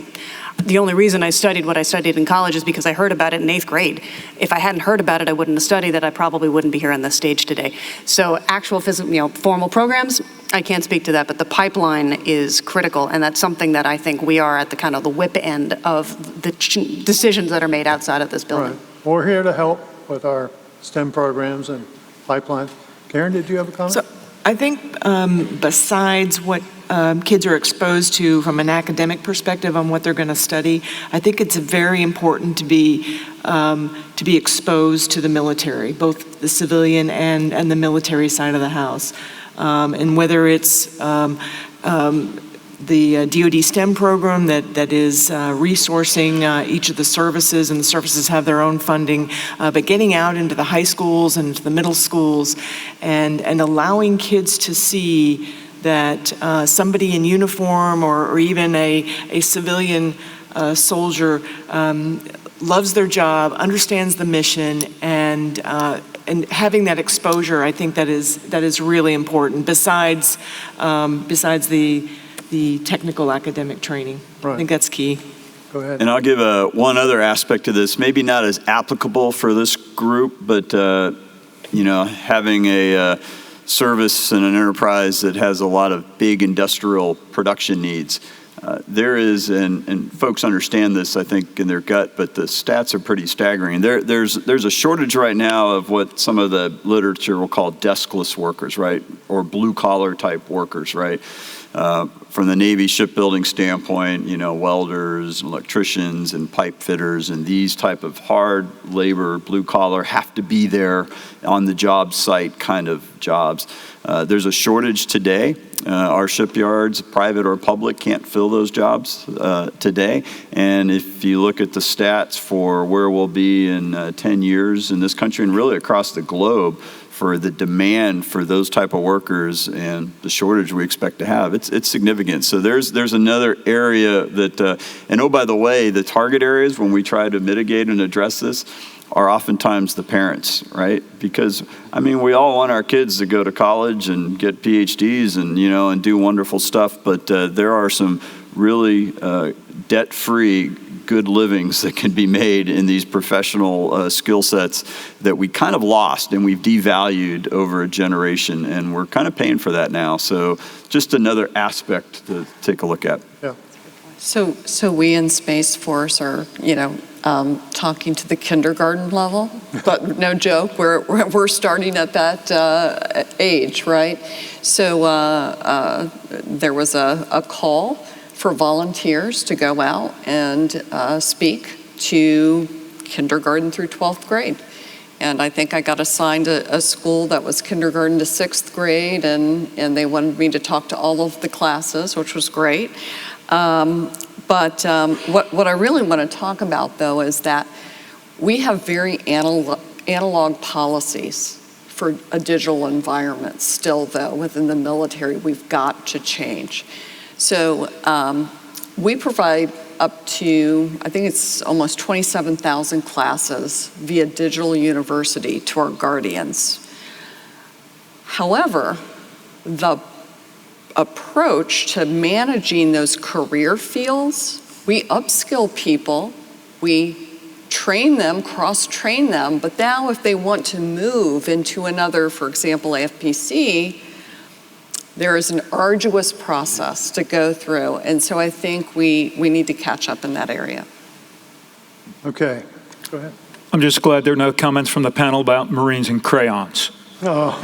The only reason I studied what I studied in college is because I heard about it in 8th grade. If I hadn't heard about it, I wouldn't have studied it. I probably wouldn't be here on this stage today. So actual physical, formal programs, I can't speak to that, but the pipeline is critical, and that's something that I think we are at the kind of the whip end of the decisions that are made outside of this building. Right. We're here to help with our STEM programs and pipeline. Karen, did you have a comment? So I think besides what kids are exposed to from an academic perspective on what they're going to study, I think it's very important to be exposed to the military, both the civilian and the military side of the house. And whether it's the DoD STEM program that is resourcing each of the services, and the services have their own funding, but getting out into the high schools and into the middle schools and allowing kids to see that somebody in uniform or even a civilian soldier loves their job, understands the mission, and having that exposure, I think that is really important. Besides the technical academic training, right. I think that's key. Go ahead. And I'll give one other aspect to this, maybe not as applicable for this group, but having a service and an enterprise that has a lot of big industrial production needs. There is, and folks understand this, I think, in their gut, but the stats are pretty staggering. There's a shortage right now of what some of the literature will call deskless workers, right, or blue-collar type workers, right? From the Navy shipbuilding standpoint, welders, electricians, and pipe fitters, and these type of hard labor, blue-collar, have to be there on the job site kind of jobs. There's a shortage today. Our shipyards, private or public, can't fill those jobs today. And if you look at the stats for where we'll be in 10 years in this country and really across the globe for the demand for those type of workers and the shortage we expect to have, it's significant. So there's another area that, and oh, by the way, the target areas when we try to mitigate and address this are oftentimes the parents, right? Because, we all want our kids to go to college and get PhDs and do wonderful stuff, but there are some really debt-free, good livings that can be made in these professional skill sets that we kind of lost and we've devalued over a generation, and we're kind of paying for that now. So just another aspect to take a look at. Yeah. So we in Space Force are, talking to the kindergarten level, but no joke, we're starting at that age, right? So there was a call for volunteers to go out and speak to kindergarten through 12th grade. And I think I got assigned a school that was kindergarten to 6th grade, and they wanted me to talk to all of the classes, which was great. But what I really want to talk about, though, is that we have very analog policies for a digital environment still, though, within the military. We've got to change. So we provide up to, I think it's almost 27,000 classes via digital university to our guardians. However, the approach to managing those career fields, we upskill people, we train them, cross-train them, but now if they want to move into another, for example, AFPC, there is an arduous process to go through, and so I think we need to catch up in that area. Okay, go ahead. I'm just glad there are no comments from the panel about Marines and crayons. Oh.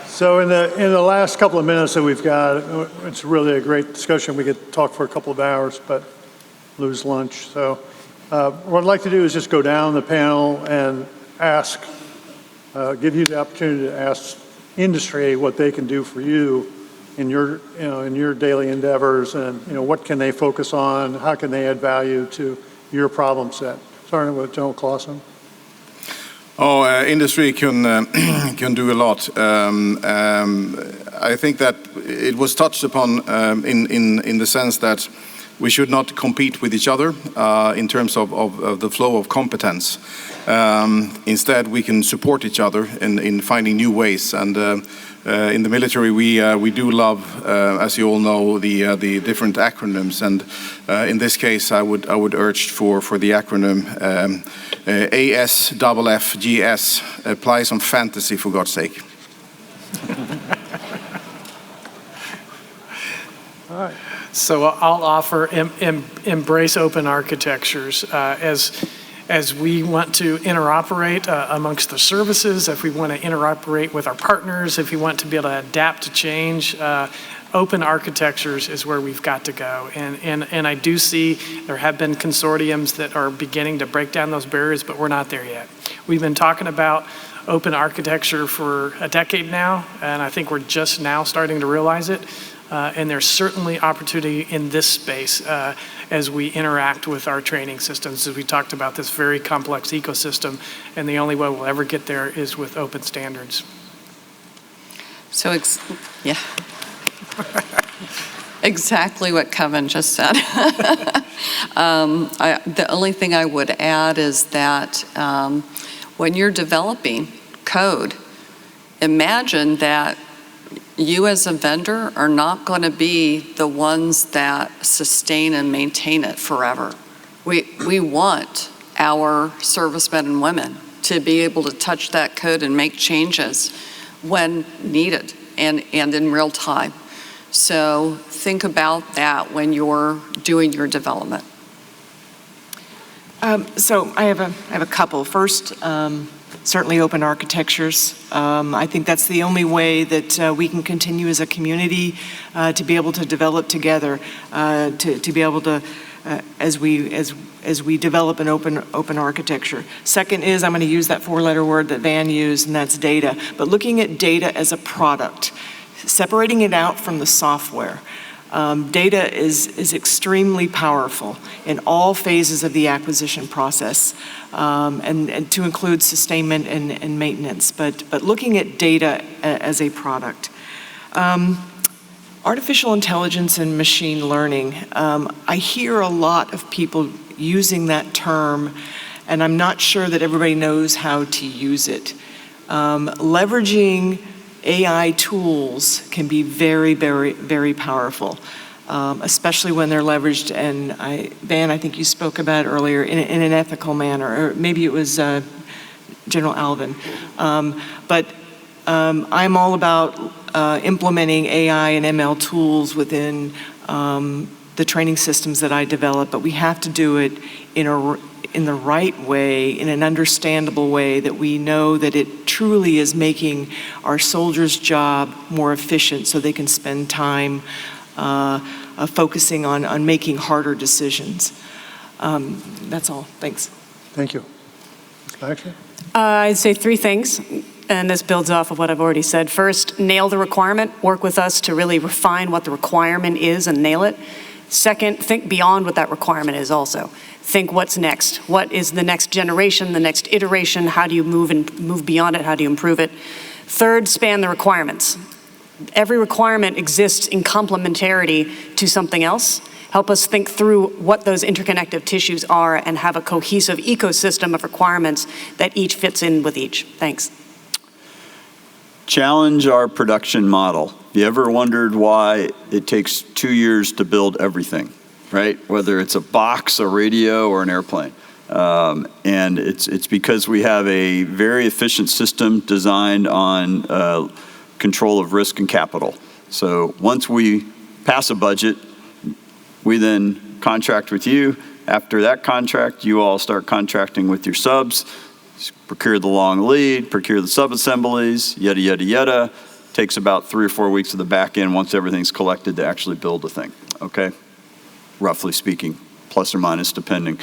So in the last couple of minutes that we've got, it's really a great discussion. We could talk for a couple of hours, but lose lunch. So what I'd like to do is just go down the panel and ask, give you the opportunity to ask industry what they can do for you in your daily endeavors, and what can they focus on, how can they add value to your problem set. Starting with General Clausen. Industry can do a lot. I think that it was touched upon in the sense that we should not compete with each other in terms of the flow of competence. Instead, we can support each other in finding new ways. And in the military, we do love, as you all know, the different acronyms. And in this case, I would urge for the acronym ASFFGS. Apply some fantasy, for God's sake. All right. So I'll offer embrace open architectures as we want to interoperate amongst the services, if we want to interoperate with our partners, if we want to be able to adapt to change. Open architectures is where we've got to go. And I do see there have been consortiums that are beginning to break down those barriers, but we're not there yet. We've been talking about open architecture for a decade now, and I think we're just now starting to realize it. And there's certainly opportunity in this space as we interact with our training systems, as we talked about this very complex ecosystem, and the only way we'll ever get there is with open standards. So, yeah. Exactly what Kevin just said. The only thing I would add is that when you're developing code, imagine that you as a vendor are not going to be the ones that sustain and maintain it forever. We want our servicemen and women to be able to touch that code and make changes when needed and in real time. So think about that when you're doing your development. So I have a couple. First, certainly open architectures. I think that's the only way that we can continue as a community to be able to develop together, to be able to, as we develop an open architecture. Second is, I'm going to use that four-letter word that Van used, and that's data. But looking at data as a product, separating it out from the software. Data is extremely powerful in all phases of the acquisition process, and to include sustainment and maintenance, but looking at data as a product. Artificial intelligence and machine learning, I hear a lot of people using that term, and I'm not sure that everybody knows how to use it. Leveraging AI tools can be very, very, very powerful, especially when they're leveraged, and Van, I think you spoke about it earlier, in an ethical manner, or maybe it was General Alvin. But I'm all about implementing AI and ML tools within the training systems that I develop, but we have to do it in the right way, in an understandable way that we know that it truly is making our soldiers' job more efficient so they can spend time focusing on making harder decisions. That's all. Thanks. Thank you. Ms. Baxter? I'd say three things, and this builds off of what I've already said. First, nail the requirement. Work with us to really refine what the requirement is and nail it. Second, think beyond what that requirement is also. Think what's next. What is the next generation, the next iteration? How do you move beyond it? How do you improve it? Third, span the requirements. Every requirement exists in complementarity to something else. Help us think through what those interconnective tissues are and have a cohesive ecosystem of requirements that each fits in with each. Thanks. Challenge our production model. You ever wondered why it takes 2 years to build everything, right? Whether it's a box, a radio, or an airplane. And it's because we have a very efficient system designed on control of risk and capital. So once we pass a budget, we then contract with you. After that contract, you all start contracting with your subs, procure the long lead, procure the sub-assemblies, yada, yada, yada. Takes about 3 or 4 weeks of the back end once everything's collected to actually build the thing, okay? Roughly speaking, plus or minus depending.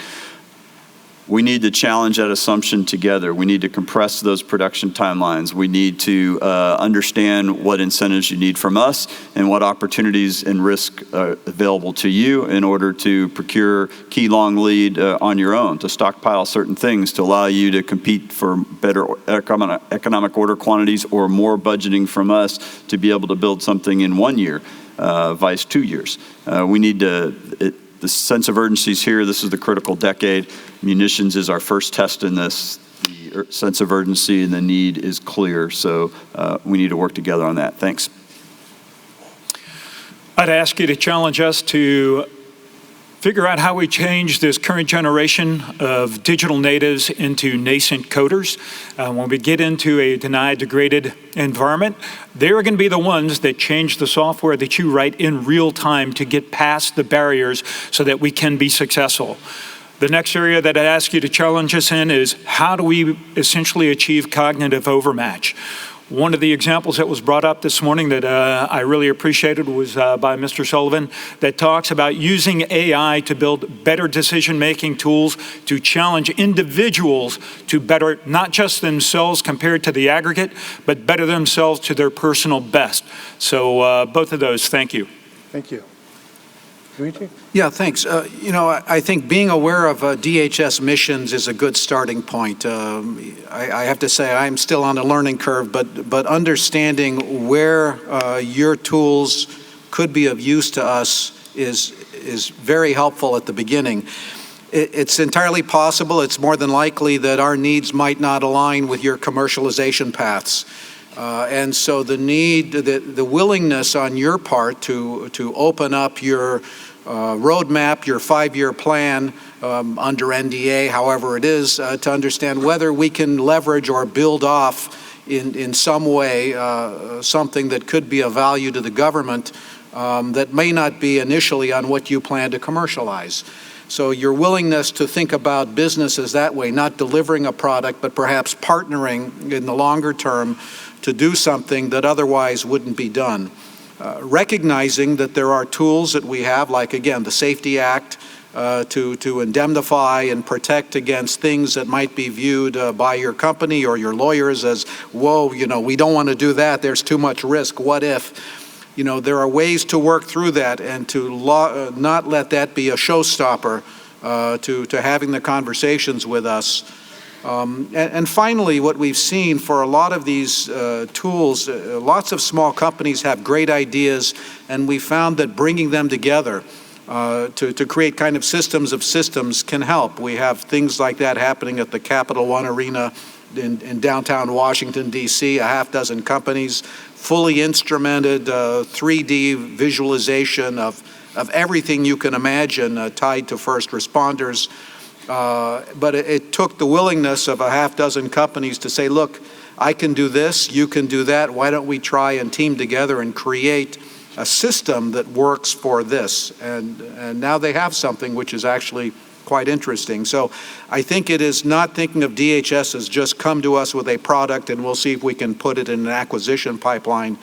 We need to challenge that assumption together. We need to compress those production timelines. We need to understand what incentives you need from us and what opportunities and risk are available to you in order to procure key long lead on your own, to stockpile certain things, to allow you to compete for better economic order quantities or more budgeting from us to be able to build something in 1 year, vice 2 years. We need to, the sense of urgency is here. This is the critical decade. Munitions is our first test in this. The sense of urgency and the need is clear. So we need to work together on that. Thanks. I'd ask you to challenge us to figure out how we change this current generation of digital natives into nascent coders. When we get into a denied, degraded environment, they're going to be the ones that change the software that you write in real time to get past the barriers so that we can be successful. The next area that I'd ask you to challenge us in is how do we essentially achieve cognitive overmatch? One of the examples that was brought up this morning that I really appreciated was by Mr. Sullivan, that talks about using AI to build better decision-making tools to challenge individuals to better not just themselves compared to the aggregate, but better themselves to their personal best. So both of those, thank you. Thank you. Dimitri? Yeah, thanks. I think being aware of DHS missions is a good starting point. I have to say I'm still on a learning curve, but understanding where your tools could be of use to us is very helpful at the beginning. It's entirely possible, it's more than likely that our needs might not align with your commercialization paths. And so the willingness on your part to open up your roadmap, your 5-year plan under NDA, however it is, to understand whether we can leverage or build off in some way something that could be of value to the government that may not be initially on what you plan to commercialize. So your willingness to think about businesses that way, not delivering a product, but perhaps partnering in the longer term to do something that otherwise wouldn't be done. Recognizing that there are tools that we have, like, again, the Safety Act, to indemnify and protect against things that might be viewed by your company or your lawyers as, whoa, you know, we don't want to do that, there's too much risk, what if? You know, there are ways to work through that and to not let that be a showstopper to having the conversations with us. And finally, what we've seen for a lot of these tools, lots of small companies have great ideas, and we found that bringing them together to create kind of systems can help. We have things like that happening at the Capital One Arena in downtown Washington, D.C., a half dozen companies, fully instrumented 3D visualization of everything you can imagine tied to first responders. But it took the willingness of a half dozen companies to say, look, I can do this, you can do that, why don't we try and team together and create a system that works for this? And now they have something which is actually quite interesting. So I think it is not thinking of DHS as just come to us with a product and we'll see if we can put it in an acquisition pipeline,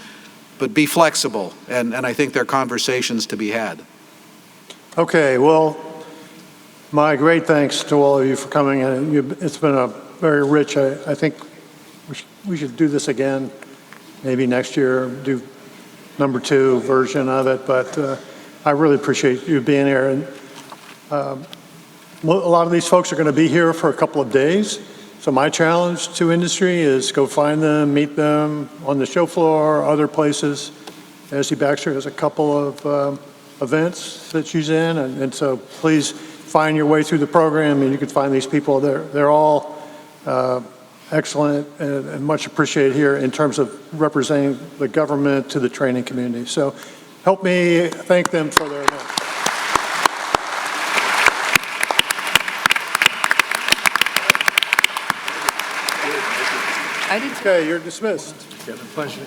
but be flexible. And I think there are conversations to be had. Okay, well, my great thanks to all of you for coming in. It's been a very rich, I think we should do this again, maybe next year, do number 2 version of it, but I really appreciate you being here. And a lot of these folks are going to be here for a couple of days, so my challenge to industry is go find them, meet them on the show floor, other places. Essie Baxter has a couple of events that she's in, and so please find your way through the program, and you can find these people. They're all excellent and much appreciated here in terms of representing the government to the training community. So help me thank them for their event. Okay, you're dismissed. Pleasure.